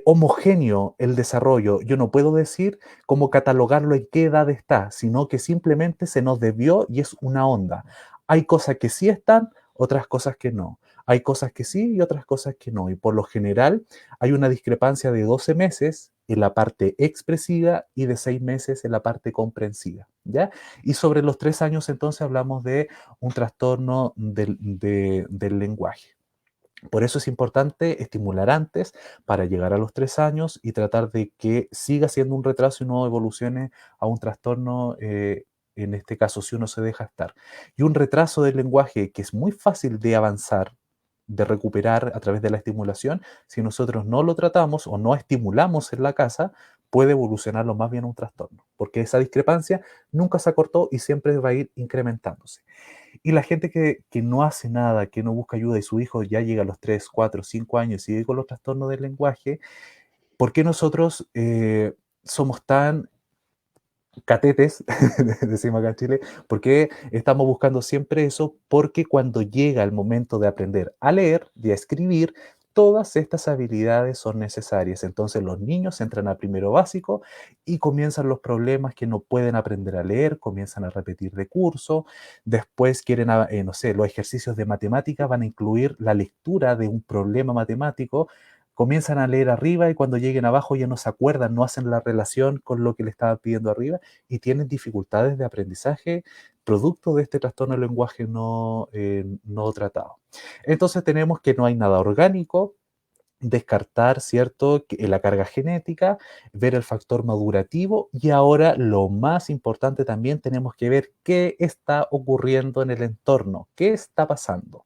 homogéneo el desarrollo. Yo no puedo decir cómo catalogarlo en qué edad está, sino que simplemente se nos desvió y es una onda. Hay cosas que sí están, otras cosas que no. Hay cosas que sí y otras cosas que no. Y por lo general hay una discrepancia de 12 meses en la parte expresiva y de 6 meses en la parte comprensiva. ¿Ya? Y sobre los 3 años entonces hablamos de un trastorno del lenguaje. Por eso es importante estimular antes para llegar a los 3 años y tratar de que siga siendo un retraso y no evolucione a un trastorno, en este caso, si uno se deja estar. Y un retraso del lenguaje que es muy fácil de avanzar, de recuperar a través de la estimulación, si nosotros no lo tratamos o no estimulamos en la casa, puede evolucionarlo más bien a un trastorno, porque esa discrepancia nunca se acortó y siempre va a ir incrementándose. Y la gente que no hace nada, que no busca ayuda y su hijo ya llega a los 3 4 5 años y sigue con los trastornos del lenguaje, ¿por qué nosotros somos tan catetes, decimos acá en Chile? ¿Por qué estamos buscando siempre eso? Porque cuando llega el momento de aprender a leer y a escribir, todas estas habilidades son necesarias. Entonces los niños entran a primero básico y comienzan los problemas que no pueden aprender a leer, comienzan a repetir de curso, después quieren, no sé, los ejercicios de matemática van a incluir la lectura de un problema matemático, comienzan a leer arriba y cuando lleguen abajo ya no se acuerdan, no hacen la relación con lo que le estaba pidiendo arriba y tienen dificultades de aprendizaje producto de este trastorno del lenguaje no tratado. Entonces tenemos que no hay nada orgánico, descartar, ¿cierto?, la carga genética, ver el factor madurativo y ahora lo más importante también tenemos que ver qué está ocurriendo en el entorno, qué está pasando.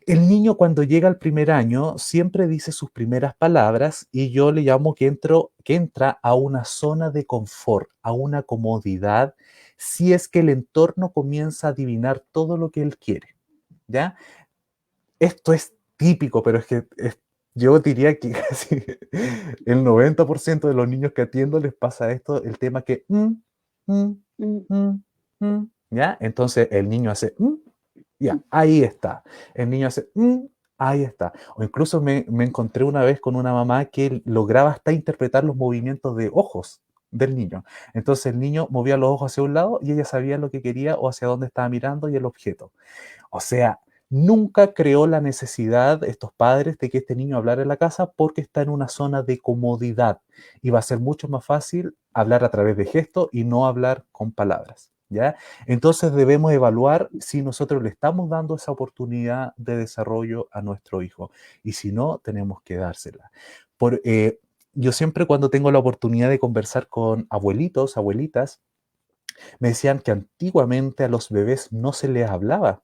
El niño cuando llega al primer año siempre dice sus primeras palabras y yo le llamo que entra a una zona de confort, a una comodidad, si es que el entorno comienza a adivinar todo lo que él quiere, ¿ya? Esto es típico, pero es que yo diría que casi el 90% de los niños que atiendo les pasa esto, el tema que, mm, mm, ¿ya? Entonces el niño hace, ya, ahí está. El niño hace, ahí está. O incluso me encontré una vez con una mamá que lograba hasta interpretar los movimientos de ojos del niño. Entonces el niño movía los ojos hacia un lado y ella sabía lo que quería o hacia dónde estaba mirando y el objeto. O sea, nunca creó la necesidad estos padres de que este niño hablara en la casa porque está en una zona de comodidad y va a ser mucho más fácil hablar a través de gestos y no hablar con palabras, ¿ya? Entonces debemos evaluar si nosotros le estamos dando esa oportunidad de desarrollo a nuestro hijo y si no, tenemos que dársela. Por, yo siempre cuando tengo la oportunidad de conversar con abuelitos, abuelitas, me decían que antiguamente a los bebés no se les hablaba,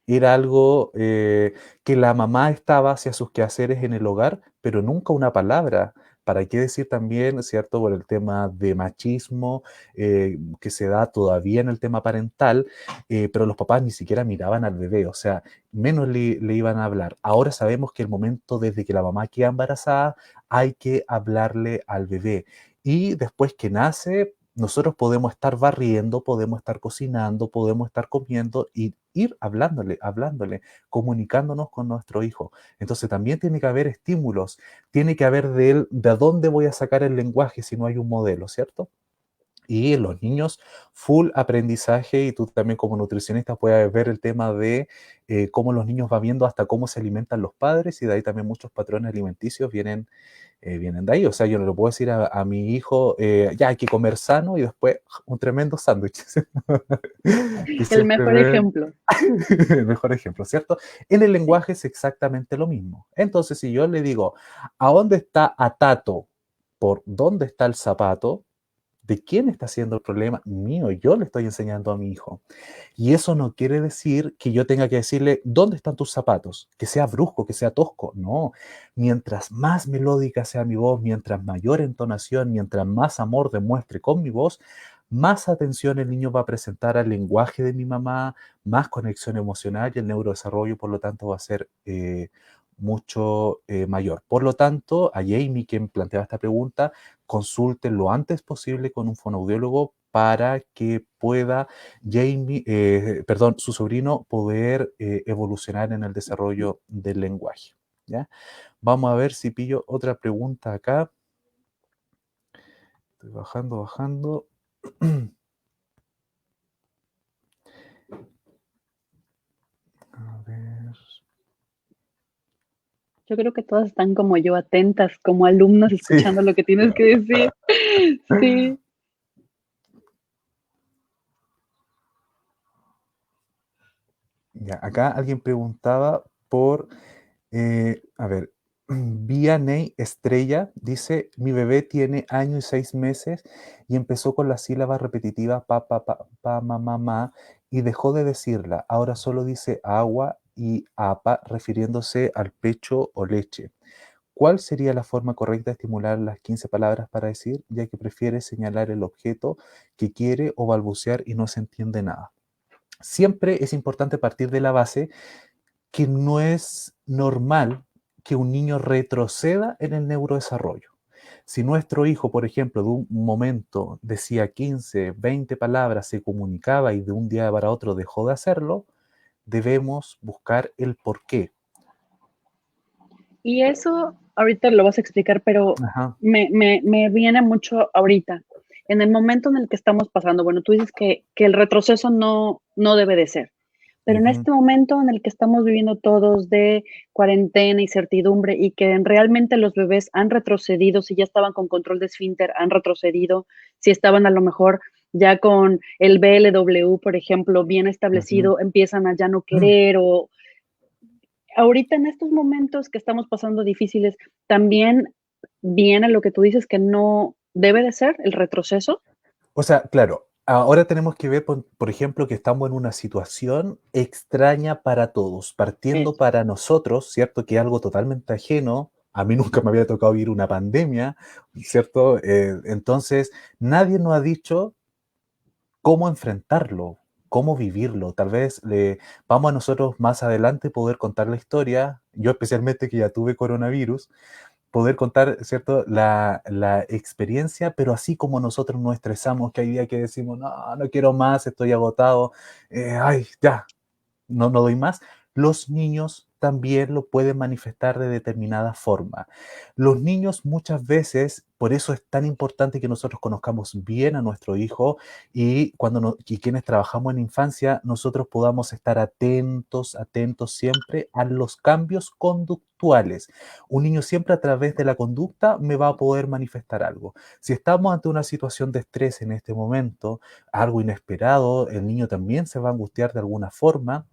era algo que la mamá estaba hacia sus quehaceres en el hogar, pero nunca una palabra. ¿Para qué decir también, cierto, por el tema de machismo que se da todavía en el tema parental, pero los papás ni siquiera miraban al bebé, o sea, menos le iban a hablar. Ahora sabemos que el momento desde que la mamá queda embarazada, hay que hablarle al bebé. Y después que nace, nosotros podemos estar barriendo, podemos estar cocinando, podemos estar comiendo y ir hablándole, hablándole, comunicándonos con nuestro hijo. Entonces también tiene que haber estímulos, tiene que haber de él, de dónde voy a sacar el lenguaje si no hay un modelo, ¿cierto? Y en los niños, full aprendizaje, y tú también como nutricionista puedes ver el tema de cómo los niños van viendo hasta cómo se alimentan los padres, y de ahí también muchos patrones alimenticios vienen de ahí. O sea, yo no le puedo decir a mi hijo, ya hay que comer sano y después un tremendo sándwich. Y el siempre mejor ve ejemplo. el mejor ejemplo, ¿cierto? En el Sí, lenguaje es exactamente lo mismo. Entonces, si yo le digo, ¿a dónde está Atato? ¿Por dónde está el zapato? ¿De quién está siendo el problema? Mío, yo le estoy enseñando a mi hijo. Y eso no quiere decir que yo tenga que decirle, ¿dónde están tus zapatos? Que sea brusco, que sea tosco. No, mientras más melódica sea mi voz, mientras mayor entonación, mientras más amor demuestre con mi voz, más atención el niño va a presentar al lenguaje de mi mamá, más conexión emocional y el neurodesarrollo, por lo tanto, va a ser mucho mayor. Por lo tanto, a Jamie, quien planteaba esta pregunta, consulte lo antes posible con un fonoaudiólogo para que pueda su sobrino poder evolucionar en el desarrollo del lenguaje. ¿Ya? Vamos a ver si pillo otra pregunta acá. Estoy bajando, bajando. A ver. Yo creo que todas están como yo, atentas, como alumnas, Sí. escuchando lo que tienes que decir. Sí. Ya, acá alguien preguntaba por, a ver, Vianey Estrella dice, mi bebé tiene año y 6 meses y empezó con la sílaba repetitiva pa, ma, y dejó de decirla. Ahora solo dice agua y apa, refiriéndose al pecho o leche. ¿Cuál sería la forma correcta de estimular las 15 palabras para decir, ya que prefiere señalar el objeto que quiere o balbucear y no se entiende nada? Siempre es importante partir de la base que no es normal que un niño retroceda en el neurodesarrollo. Si nuestro hijo, por ejemplo, de un momento decía 15, 20 palabras, se comunicaba y de un día para otro dejó de hacerlo, debemos buscar el por qué. Y eso ahorita lo vas a explicar, pero Ajá. me viene mucho ahorita. En el momento en el que estamos pasando, bueno, tú dices que el retroceso no debe de ser, pero en Ujú. este momento en el que estamos viviendo todos de cuarentena y certidumbre y que realmente los bebés han retrocedido, si ya estaban con control de esfínter, han retrocedido, si estaban a lo mejor ya con el BLW, por ejemplo, bien Ujú. establecido, empiezan a ya no querer o ahorita en estos momentos que estamos pasando difíciles, también viene lo que tú dices que no debe de ser el retroceso. O sea, claro, ahora tenemos que ver, por ejemplo, que estamos en una situación extraña para todos, partiendo Eso. para nosotros, ¿cierto? Que es algo totalmente ajeno. A mí nunca me había tocado vivir una pandemia, ¿cierto? Entonces, nadie nos ha dicho cómo enfrentarlo, cómo vivirlo. Tal vez vamos a nosotros más adelante poder contar la historia. Yo especialmente que ya tuve coronavirus, poder contar, ¿cierto?, la experiencia, pero así como nosotros nos estresamos, que hay días que decimos, no, no quiero más, estoy agotado, ay, ya, no doy más, los niños también lo pueden manifestar de determinada forma. Los niños muchas veces, por eso es tan importante que nosotros conozcamos bien a nuestro hijo y y quienes trabajamos en infancia, nosotros podamos estar atentos siempre a los cambios conductuales. Un niño siempre a través de la conducta me va a poder manifestar algo. Si estamos ante una situación de estrés en este momento, algo inesperado, el niño también se va a angustiar de alguna forma.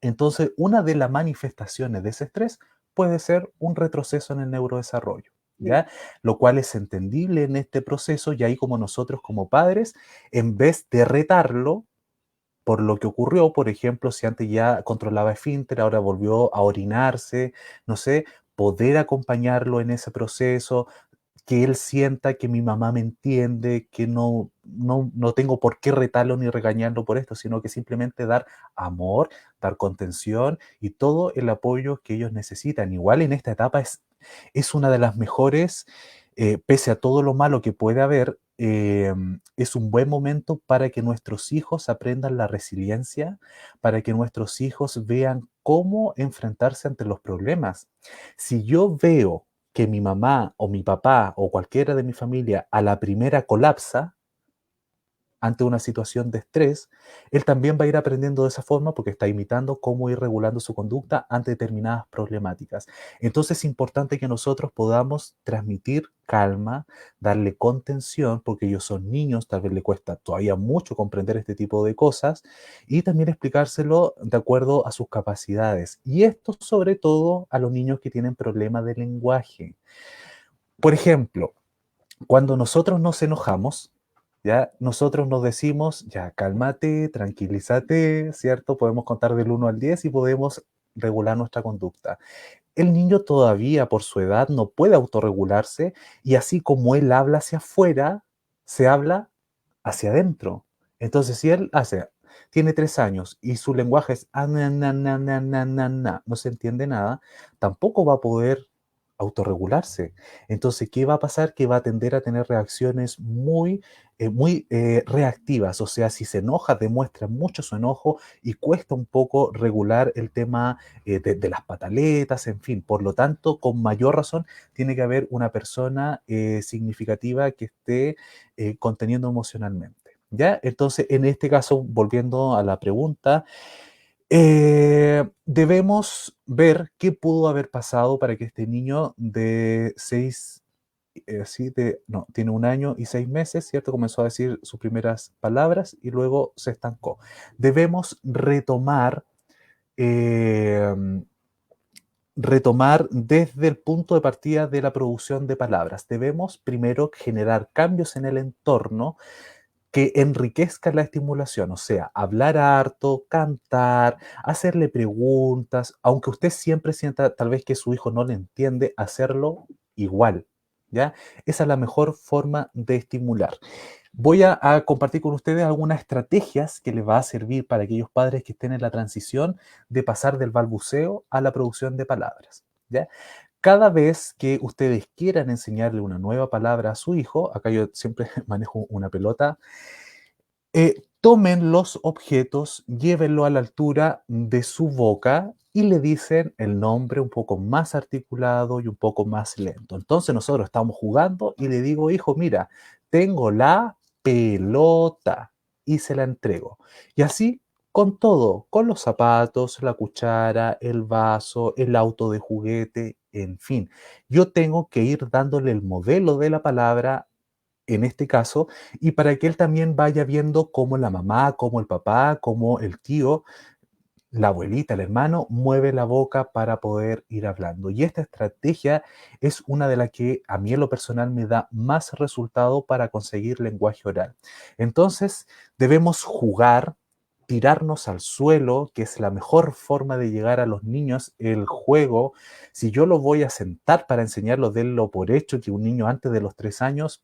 Entonces, una de las manifestaciones de ese estrés puede ser un retroceso en el neurodesarrollo, Sí. ¿ya? Lo cual es entendible en este proceso y ahí como nosotros como padres, en vez de retarlo por lo que ocurrió, por ejemplo, si antes ya controlaba esfínter, ahora volvió a orinarse, no sé, poder acompañarlo en ese proceso, que él sienta que mi mamá me entiende, que no tengo por qué retarlo ni regañarlo por esto, sino que simplemente dar amor, dar contención y todo el apoyo que ellos necesitan. Igual en esta etapa es una de las mejores, pese a todo lo malo que puede haber, es un buen momento para que nuestros hijos aprendan la resiliencia, para que nuestros hijos vean cómo enfrentarse ante los problemas. Si yo veo que mi mamá o mi papá o cualquiera de mi familia a la primera colapsa ante una situación de estrés, él también va a ir aprendiendo de esa forma porque está imitando cómo ir regulando su conducta ante determinadas problemáticas. Entonces es importante que nosotros podamos transmitir calma, darle contención, porque ellos son niños, tal vez le cuesta todavía mucho comprender este tipo de cosas, y también explicárselo de acuerdo a sus capacidades. Y esto sobre todo a los niños que tienen problemas de lenguaje. Por ejemplo, cuando nosotros nos enojamos, ¿ya? Nosotros nos decimos, ya, cálmate, tranquilízate, ¿cierto? Podemos contar del 1 al 10 y podemos regular nuestra conducta. El niño todavía por su edad no puede autorregularse y así como él habla hacia afuera, se habla hacia adentro. Entonces, si él tiene 3 años y su lenguaje es no se entiende nada, tampoco va a poder autorregularse. Entonces, ¿qué va a pasar? Que va a tender a tener reacciones muy reactivas. O sea, si se enoja, demuestra mucho su enojo y cuesta un poco regular el tema de las pataletas, en fin. Por lo tanto, con mayor razón, tiene que haber una persona significativa que esté conteniendo emocionalmente. ¿Ya? Entonces, en este caso, volviendo a la pregunta, debemos ver qué pudo haber pasado para que este niño de 6, no, tiene 1 año y 6 meses, ¿cierto? Comenzó a decir sus primeras palabras y luego se estancó. Debemos eh, retomar desde el punto de partida de la producción de palabras. Debemos primero generar cambios en el entorno que enriquezca la estimulación, o sea, hablar harto, cantar, hacerle preguntas, aunque usted siempre sienta tal vez que su hijo no le entiende, hacerlo igual, ¿ya? Esa es la mejor forma de estimular. Voy a compartir con ustedes algunas estrategias que les va a servir para aquellos padres que estén en la transición de pasar del balbuceo a la producción de palabras, ¿ya? Cada vez que ustedes quieran enseñarle una nueva palabra a su hijo, acá yo siempre manejo una pelota, tomen los objetos, llévenlo a la altura de su boca y le dicen el nombre un poco más articulado y un poco más lento. Entonces nosotros estamos jugando y le digo, hijo, mira, tengo la pelota y se la entrego. Y así con todo, con los zapatos, la cuchara, el vaso, el auto de juguete, en fin. Yo tengo que ir dándole el modelo de la palabra en este caso, y para que él también vaya viendo cómo la mamá, cómo el papá, cómo el tío, la abuelita, el hermano, mueve la boca para poder ir hablando. Y esta estrategia es una de las que a mí en lo personal me da más resultado para conseguir lenguaje oral. Entonces, debemos jugar, tirarnos al suelo, que es la mejor forma de llegar a los niños. El juego, si yo lo voy a sentar para enseñarlo, denlo por hecho que un niño antes de los 3 años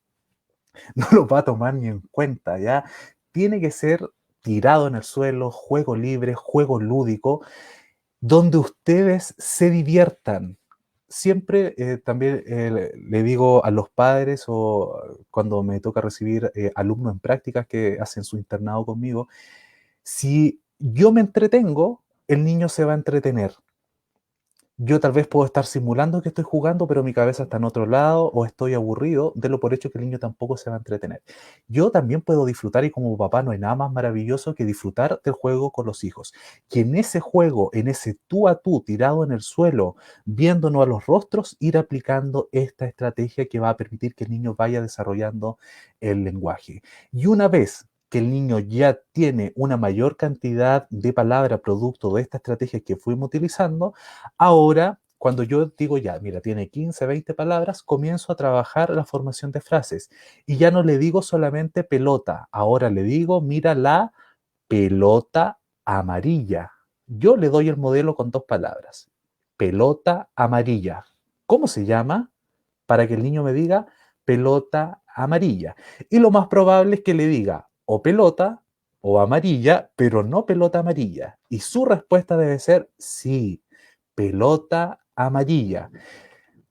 no lo va a tomar ni en cuenta, ¿ya? Tiene que ser tirado en el suelo, juego libre, juego lúdico, donde ustedes se diviertan. Siempre también le digo a los padres o cuando me toca recibir alumnos en prácticas que hacen su internado conmigo, si yo me entretengo, el niño se va a entretener. Yo tal vez puedo estar simulando que estoy jugando, pero mi cabeza está en otro lado o estoy aburrido, de lo por hecho que el niño tampoco se va a entretener. Yo también puedo disfrutar y como papá no hay nada más maravilloso que disfrutar del juego con los hijos. Que en ese juego, en ese tú a tú tirado en el suelo, viéndonos a los rostros, ir aplicando esta estrategia que va a permitir que el niño vaya desarrollando el lenguaje. Y una vez que el niño ya tiene una mayor cantidad de palabras producto de esta estrategia que fuimos utilizando, ahora, cuando yo digo ya, mira, tiene 15, 20 palabras, comienzo a trabajar la formación de frases. Y ya no le digo solamente pelota, ahora le digo, mira la pelota amarilla. Yo le doy el modelo con 2 palabras. Pelota amarilla. ¿Cómo se llama? Para que el niño me diga pelota amarilla. Y lo más probable es que le diga o pelota o amarilla, pero no pelota amarilla. Y su respuesta debe ser sí, pelota amarilla.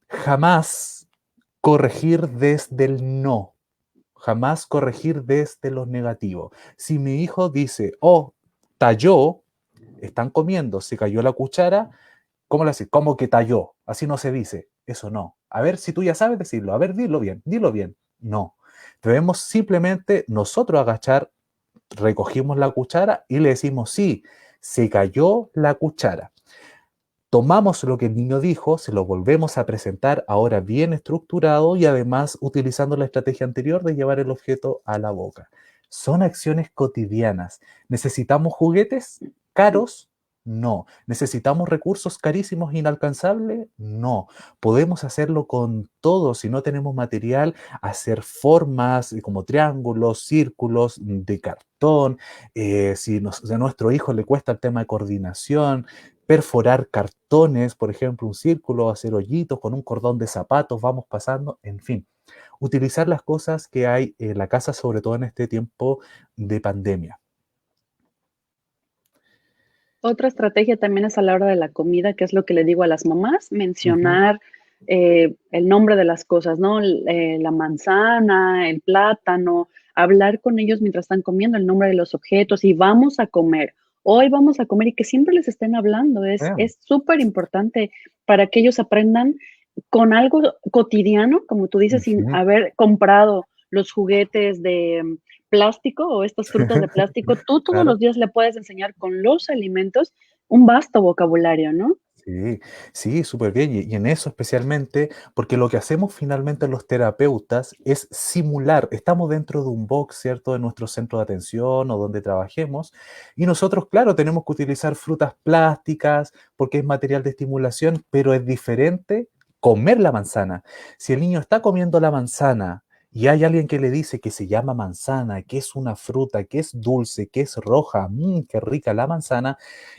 Jamás corregir desde el no. Jamás corregir desde los negativos. Si mi hijo dice, oh, talló, están comiendo, se cayó la cuchara, ¿cómo le haces? ¿Cómo que talló? Así no se dice. Eso no. A ver si tú ya sabes decirlo. A ver, dilo bien, dilo bien. No. Debemos simplemente nosotros agachar, recogimos la cuchara y le decimos, sí, se cayó la cuchara. Tomamos lo que el niño dijo, se lo volvemos a presentar ahora bien estructurado y además utilizando la estrategia anterior de llevar el objeto a la boca. Son acciones cotidianas. ¿Necesitamos juguetes caros? No. ¿Necesitamos recursos carísimos, inalcanzables? No. Podemos hacerlo con todo. Si no tenemos material, hacer formas como triángulos, círculos de cartón. Si a nuestro hijo le cuesta el tema de coordinación, perforar cartones, por ejemplo, un círculo, hacer hoyitos con un cordón de zapatos, vamos pasando, en fin. Utilizar las cosas que hay en la casa, sobre todo en este tiempo de pandemia. Otra estrategia también es a la hora de la comida, que es lo que le digo a las mamás, Ujú. mencionar el nombre de las cosas, ¿no? La manzana, el plátano, hablar con ellos mientras están comiendo el nombre de los objetos y vamos a comer. Hoy vamos a comer y que siempre les estén hablando. Bien. Es súper importante para que ellos aprendan con algo cotidiano, como tú dices, sin Ujú. haber comprado los juguetes de plástico o estas frutas de plástico, tú todos Claro. los días le puedes enseñar con los alimentos un vasto vocabulario, ¿no? Sí, sí, súper bien. Y en eso especialmente, porque lo que hacemos finalmente los terapeutas es simular, estamos dentro de un box, ¿cierto? De nuestro centro de atención o donde trabajemos, y nosotros, claro, tenemos que utilizar frutas plásticas porque es material de estimulación, pero es diferente comer la manzana. Si el niño está comiendo la manzana y hay alguien que le dice que se llama manzana, que es una fruta, que es dulce, que es roja, qué rica la manzana,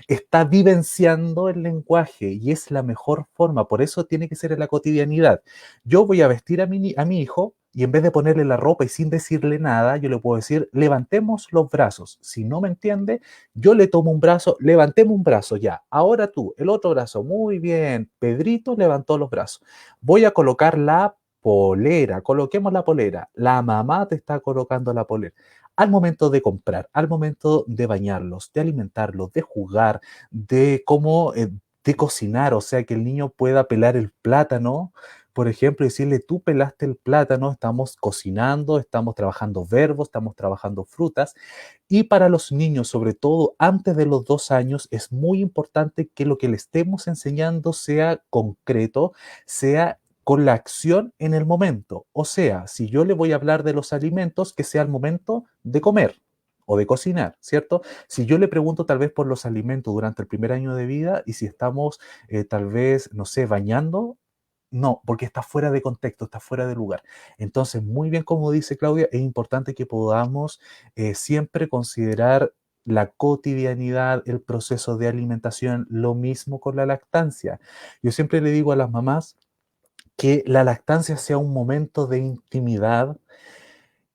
está vivenciando el lenguaje y es la mejor forma, por eso tiene que ser en la cotidianidad. Yo voy a vestir a mi hijo y en vez de ponerle la ropa y sin decirle nada, yo le puedo decir, levantemos los brazos. Si no me entiende, yo le tomo un brazo, levantemos un brazo ya. Ahora tú, el otro brazo, muy bien. Pedrito levantó los brazos. Voy a colocar la polera, coloquemos la polera. La mamá te está colocando la polera al momento de comprar, al momento de bañarlos, de alimentarlos, de jugar, de cómo, de cocinar, o sea, que el niño pueda pelar el plátano, por ejemplo, y decirle, tú pelaste el plátano, estamos cocinando, estamos trabajando verbos, estamos trabajando frutas, y para los niños, sobre todo antes de los 2 años, es muy importante que lo que le estemos enseñando sea concreto, sea con la acción en el momento. O sea, si yo le voy a hablar de los alimentos, que sea el momento de comer o de cocinar, ¿cierto? Si yo le pregunto tal vez por los alimentos durante el primer año de vida y si estamos tal vez, no sé, bañando, no, porque está fuera de contexto, está fuera de lugar. Entonces, muy bien como dice Claudia, es importante que podamos siempre considerar la cotidianidad, el proceso de alimentación, lo mismo con la lactancia. Yo siempre le digo a las mamás, que la lactancia sea un momento de intimidad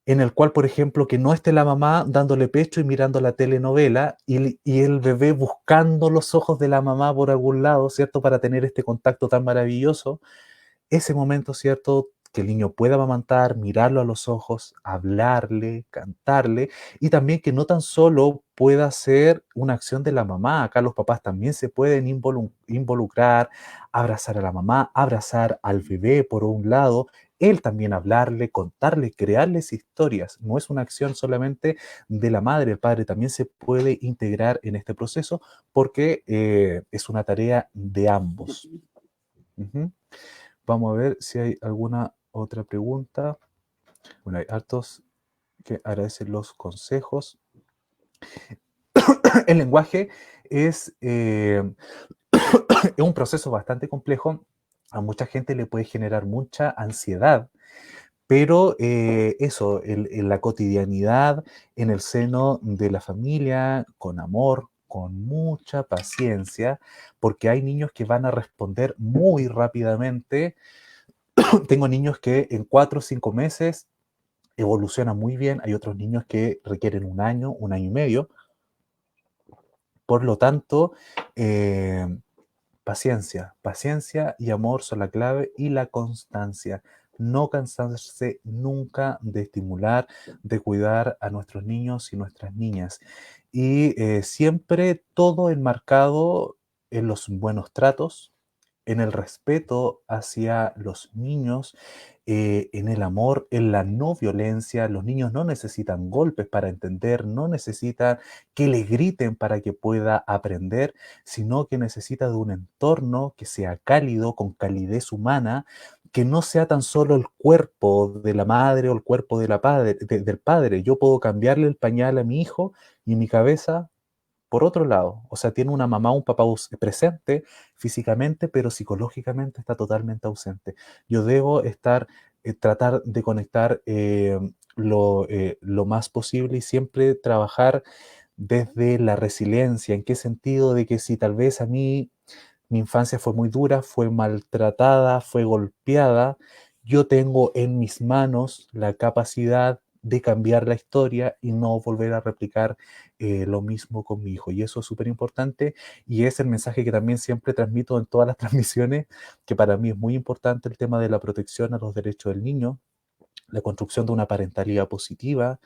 en el cual, por ejemplo, que no esté la mamá dándole pecho y mirando la telenovela y el bebé buscando los ojos de la mamá por algún lado, ¿cierto? Para tener este contacto tan maravilloso, ese momento, ¿cierto? Que el niño pueda amamantar, mirarlo a los ojos, hablarle, cantarle, y también que no tan solo pueda ser una acción de la mamá, acá los papás también se pueden involucrar, abrazar a la mamá, abrazar al bebé por un lado, él también hablarle, contarle, crearles historias. No es una acción solamente de la madre, el padre también se puede integrar en este proceso porque es una tarea de ambos. Ujú. Vamos a ver si hay alguna otra pregunta. Bueno, hay hartos que agradecen los consejos. El lenguaje es, es un proceso bastante complejo. A mucha gente le puede generar mucha ansiedad, pero eso, en la cotidianidad, en el seno de la familia, con amor, con mucha paciencia, porque hay niños que van a responder muy rápidamente. Tengo niños que en 4 o 5 meses evoluciona muy bien. Hay otros niños que requieren un año y medio. Por lo tanto, eh, paciencia, paciencia y amor son la clave y la constancia. No cansarse nunca de estimular, de cuidar a nuestros niños y nuestras niñas. Y siempre todo enmarcado en los buenos tratos, en el respeto hacia los niños, en el amor, en la no violencia. Los niños no necesitan golpes para entender, no necesitan que le griten para que pueda aprender, sino que necesita de un entorno que sea cálido, con calidez humana, que no sea tan solo el cuerpo de la madre o el cuerpo de del padre. Yo puedo cambiarle el pañal a mi hijo y en mi cabeza por otro lado. O sea, tiene una mamá, un papá presente físicamente, pero psicológicamente está totalmente ausente. Yo debo tratar de conectar lo más posible y siempre trabajar desde la resiliencia. ¿En qué sentido? De que si tal vez a mí mi infancia fue muy dura, fue maltratada, fue golpeada, yo tengo en mis manos la capacidad de cambiar la historia y no volver a replicar lo mismo con mi hijo. Y eso es súper importante y es el mensaje que también siempre transmito en todas las transmisiones, que para mí es muy importante el tema de la protección a los derechos del niño, la construcción de una parentalidad positiva,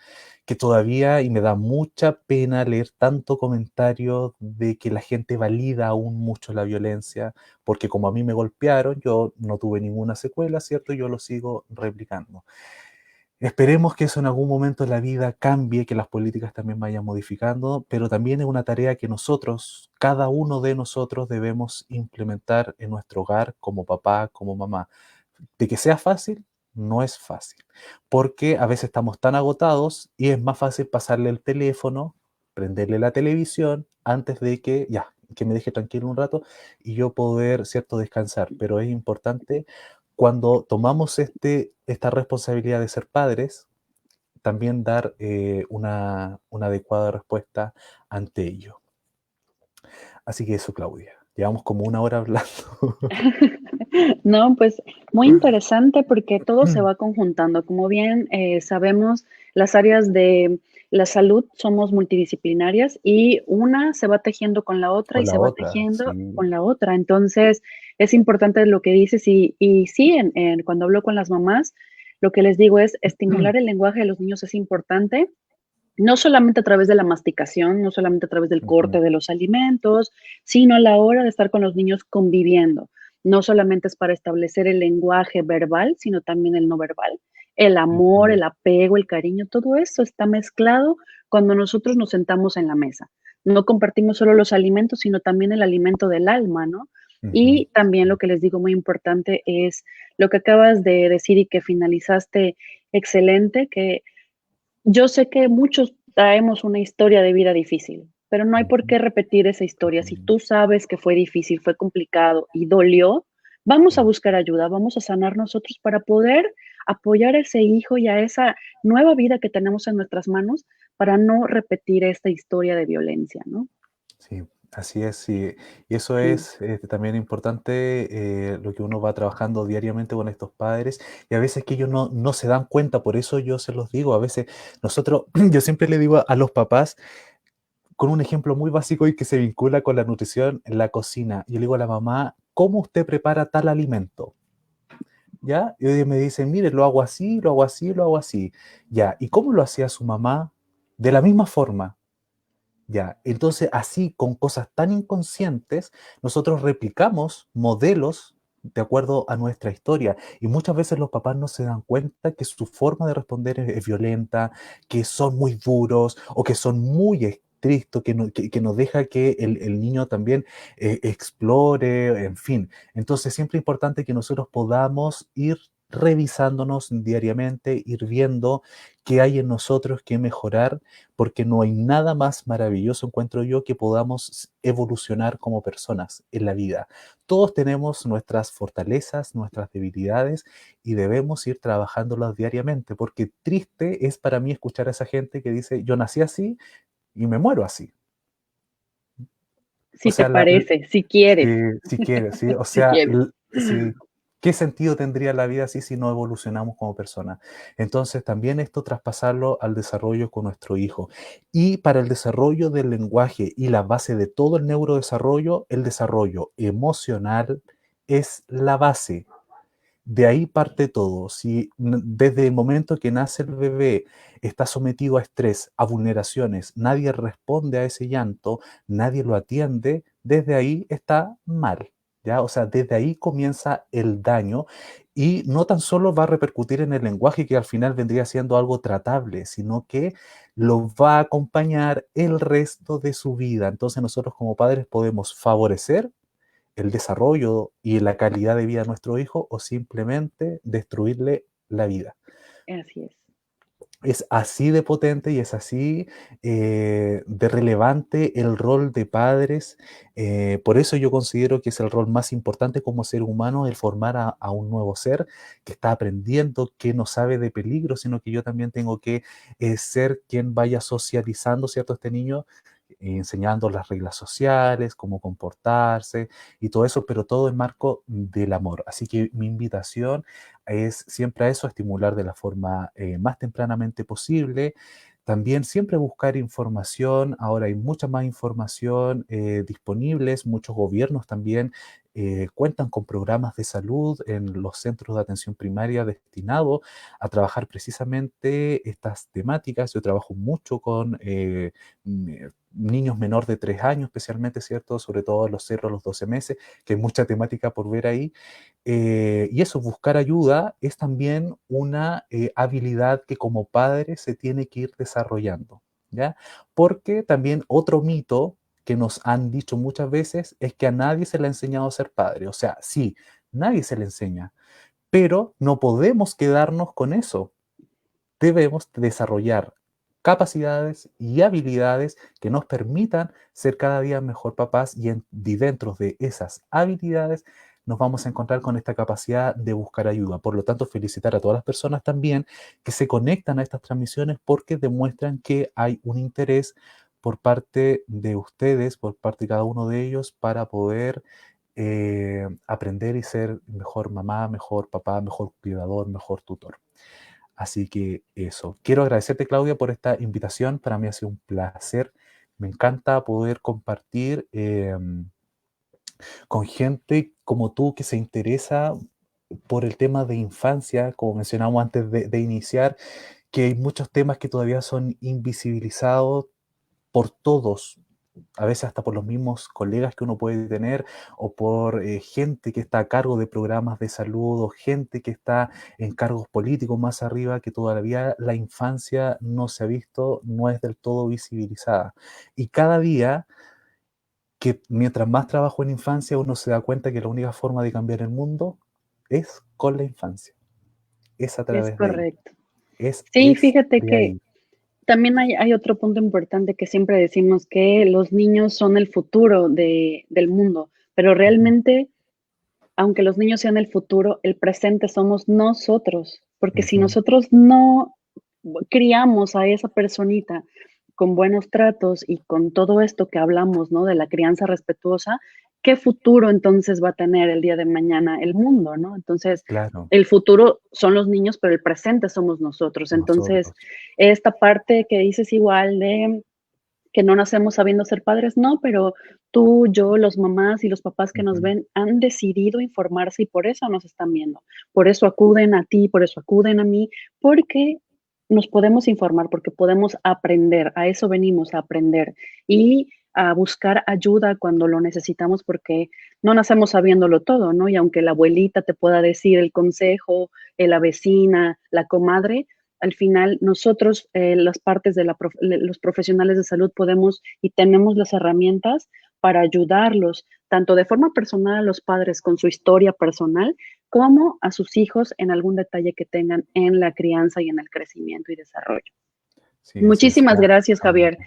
que todavía, y me da mucha pena leer tanto comentario de que la gente valida aún mucho la violencia, porque como a mí me golpearon, yo no tuve ninguna secuela, ¿cierto? Yo lo sigo replicando. Esperemos que eso en algún momento de la vida cambie, que las políticas también vayan modificando, pero también es una tarea que nosotros, cada uno de nosotros, debemos implementar en nuestro hogar como papá, como mamá. De que sea fácil, no es fácil, porque a veces estamos tan agotados y es más fácil pasarle el teléfono, prenderle la televisión antes de que, ya, que me deje tranquilo un rato y yo poder, cierto, descansar. Pero es importante cuando tomamos esta responsabilidad de ser padres, también dar una adecuada respuesta ante ello. Así que eso, Claudia. Llevamos como una hora hablando. No, pues muy interesante porque todo se va conjuntando. Como bien sabemos, las áreas de la salud somos multidisciplinarias y una se va tejiendo con la otra Con y la se va otra, tejiendo sí. con la otra. Entonces, es importante lo que dices y sí, cuando hablo con las mamás, lo que les digo es estimular el lenguaje de los niños es importante. No solamente a través de la masticación, no solamente a través del Ujú, corte de los alimentos, sino a la hora de estar con los niños conviviendo. No solamente es para establecer el lenguaje verbal, sino también el no verbal. El amor, ujú, el apego, el cariño, todo eso está mezclado cuando nosotros nos sentamos en la mesa. No compartimos solo los alimentos, sino también el alimento del alma, ¿no? ujú. Y también lo que les digo muy importante es lo que acabas de decir y que finalizaste excelente, que yo sé que muchos traemos una historia de vida difícil, pero no hay por Ujú, qué repetir esa historia. Si ujú, tú sabes que fue difícil, fue complicado y dolió, vamos a ujú. buscar ayuda, vamos a sanar nosotros para poder apoyar a ese hijo y a esa nueva vida que tenemos en nuestras manos para no repetir esta historia de violencia, ¿no? Sí, así es, sí. Y eso Sí, es también importante, lo que uno va trabajando diariamente con estos padres, y a veces que ellos no se dan cuenta, por eso yo se los digo, a veces nosotros, yo siempre le digo a los papás, con un ejemplo muy básico y que se vincula con la nutrición en la cocina, yo le digo a la mamá, ¿cómo usted prepara tal alimento? ¿Ya? Y ellos me dicen, mire, lo hago así, lo hago así, lo hago así. Ya, ¿y cómo lo hacía su mamá? De la misma forma. Ya, entonces así con cosas tan inconscientes, nosotros replicamos modelos de acuerdo a nuestra historia y muchas veces los papás no se dan cuenta que su forma de responder es violenta, que son muy duros o que son muy estrictos, que no deja que el niño también explore, en fin. Entonces siempre es importante que nosotros podamos ir revisándonos diariamente, ir viendo qué hay en nosotros que mejorar porque no hay nada más maravilloso, encuentro yo, que podamos evolucionar como personas en la vida. Todos tenemos nuestras fortalezas, nuestras debilidades y debemos ir trabajándolas diariamente, porque triste es para mí escuchar a esa gente que dice, yo nací así y me muero así. O si te sea, parece, si quieres, si quieres, ¿sí? O si sea, quieres. si, ¿qué sentido tendría la vida así si no evolucionamos como personas? Entonces, también esto traspasarlo al desarrollo con nuestro hijo. Y para el desarrollo del lenguaje y la base de todo el neurodesarrollo, el desarrollo emocional es la base. De ahí parte todo. Si desde el momento que nace el bebé está sometido a estrés, a vulneraciones, nadie responde a ese llanto, nadie lo atiende, desde ahí está mal. ¿Ya? O sea, desde ahí comienza el daño y no tan solo va a repercutir en el lenguaje que al final vendría siendo algo tratable, sino que lo va a acompañar el resto de su vida. Entonces nosotros como padres podemos favorecer el desarrollo y la calidad de vida de nuestro hijo o simplemente destruirle la vida. Así es. Es así de potente y es así de relevante el rol de padres. Por eso yo considero que es el rol más importante como ser humano, el formar a un nuevo ser que está aprendiendo, que no sabe de peligro, sino que yo también tengo que ser quien vaya socializando, ¿cierto? Este niño, enseñando las reglas sociales, cómo comportarse y todo eso, pero todo en marco del amor. Así que mi invitación es siempre a eso, a estimular de la forma más tempranamente posible. También siempre buscar información. Ahora hay mucha más información disponibles. Muchos gobiernos también cuentan con programas de salud en los centros de atención primaria destinados a trabajar precisamente estas temáticas. Yo trabajo mucho con niños menor de 3 años, especialmente, ¿cierto? Sobre todo los 0 a los 12 meses, que hay mucha temática por ver ahí. Y eso, buscar ayuda es también una habilidad que como padre se tiene que ir desarrollando, ¿ya? Porque también otro mito que nos han dicho muchas veces es que a nadie se le ha enseñado a ser padre. O sea, sí, nadie se le enseña, pero no podemos quedarnos con eso. Debemos desarrollar capacidades y habilidades que nos permitan ser cada día mejor papás y dentro de esas habilidades nos vamos a encontrar con esta capacidad de buscar ayuda. Por lo tanto, felicitar a todas las personas también que se conectan a estas transmisiones porque demuestran que hay un interés por parte de ustedes, por parte de cada uno de ellos, para poder aprender y ser mejor mamá, mejor papá, mejor cuidador, mejor tutor. Así que eso. Quiero agradecerte, Claudia, por esta invitación. Para mí ha sido un placer. Me encanta poder compartir con gente como tú que se interesa por el tema de infancia, como mencionamos antes de iniciar, que hay muchos temas que todavía son invisibilizados por todos, a veces hasta por los mismos colegas que uno puede tener o por gente que está a cargo de programas de salud o gente que está en cargos políticos más arriba, que todavía la infancia no se ha visto, no es del todo visibilizada. Y cada día que mientras más trabajo en infancia, uno se da cuenta que la única forma de cambiar el mundo es con la infancia, es a Es través de ella, correcto. Sí, es fíjate de que ahí. también hay otro punto importante que siempre decimos que los niños son el futuro del mundo, pero Ujú, realmente, aunque los niños sean el futuro, el presente somos nosotros, porque si ujú, nosotros no criamos a esa personita con buenos tratos y con todo esto que hablamos, ¿no? De la crianza respetuosa, ¿qué futuro entonces va a tener el día de mañana el mundo, ¿no? Entonces, claro, el futuro son los niños, pero el presente somos nosotros. Entonces, nosotros. esta parte que dices igual de que no nacemos sabiendo ser padres, no, pero tú, yo, los mamás y los papás que nos Ujú, ven han decidido informarse y por eso nos están viendo. Por eso acuden a ti, por eso acuden a mí, porque nos podemos informar, porque podemos aprender. A eso venimos, a aprender y a buscar ayuda cuando lo necesitamos, porque no nacemos sabiéndolo todo, ¿no? Y aunque la abuelita te pueda decir el consejo, la vecina, la comadre, al final nosotros, las partes de los profesionales de salud podemos y tenemos las herramientas para ayudarlos, tanto de forma personal a los padres con su historia personal, como a sus hijos en algún detalle que tengan en la crianza y en el crecimiento y desarrollo. sí, así es. Muchísimas gracias, Javier,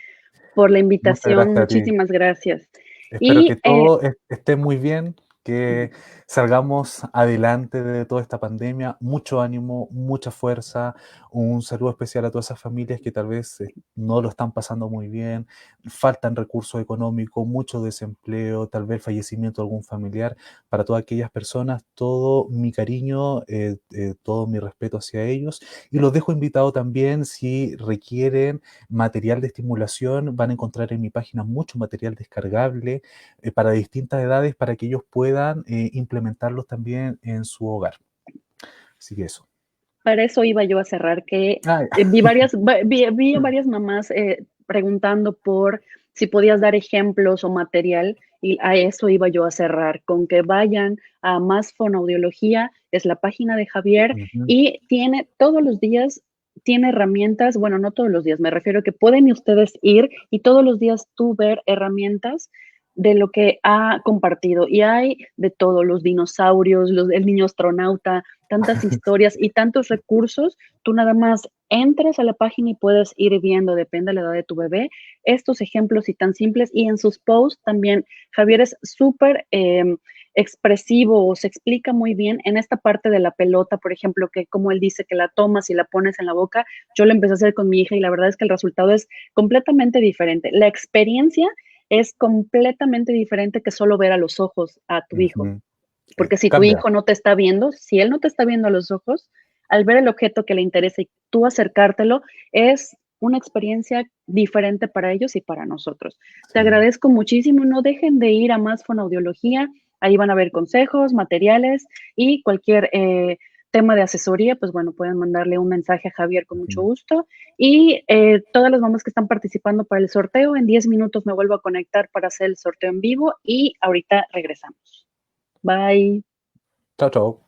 por la Muchas invitación. gracias a ti. Muchísimas gracias. Espero que Y todo esté muy bien, que salgamos adelante de toda esta pandemia. Mucho ánimo, mucha fuerza. Un saludo especial a todas esas familias que tal vez no lo están pasando muy bien. Faltan recursos económicos, mucho desempleo, tal vez fallecimiento de algún familiar. Para todas aquellas personas, todo mi cariño, todo mi respeto hacia ellos. Y los dejo invitados también si requieren material de estimulación, van a encontrar en mi página mucho material descargable para distintas edades para que ellos puedan implementarlos también en su hogar. Así que eso. para eso iba yo a cerrar, que Ah, vi a varias mamás preguntando por si podías dar ejemplos o material, y a eso iba yo a cerrar, con que vayan a Más Fonoaudiología, es la página de Javier, ujú, y tiene todos los días, tiene herramientas, bueno, no todos los días, me refiero a que pueden ustedes ir y todos los días tú ver herramientas de lo que ha compartido. Y hay de todo, los dinosaurios, el niño astronauta, tantas historias y tantos recursos. Tú nada más entras a la página y puedes ir viendo, depende de la edad de tu bebé, estos ejemplos y tan simples. Y en sus posts también, Javier es súper expresivo, o se explica muy bien en esta parte de la pelota, por ejemplo, que como él dice que la tomas y la pones en la boca. Yo lo empecé a hacer con mi hija y la verdad es que el resultado es completamente diferente. La experiencia es completamente diferente que solo ver a los ojos a tu hijo. Ujú. Porque si tu Cambia. hijo no te está viendo, si él no te está viendo a los ojos, al ver el objeto que le interesa y tú acercártelo, es una experiencia diferente para ellos y para nosotros. Te Sí. agradezco muchísimo. No dejen de ir a Más Fonoaudiología. Ahí van a ver consejos, materiales y cualquier tema de asesoría, pues bueno, pueden mandarle un mensaje a Javier con mucho Ujú. gusto. Y todas las mamás que están participando para el sorteo, en 10 minutos me vuelvo a conectar para hacer el sorteo en vivo y ahorita regresamos. Bye. Chao, chao.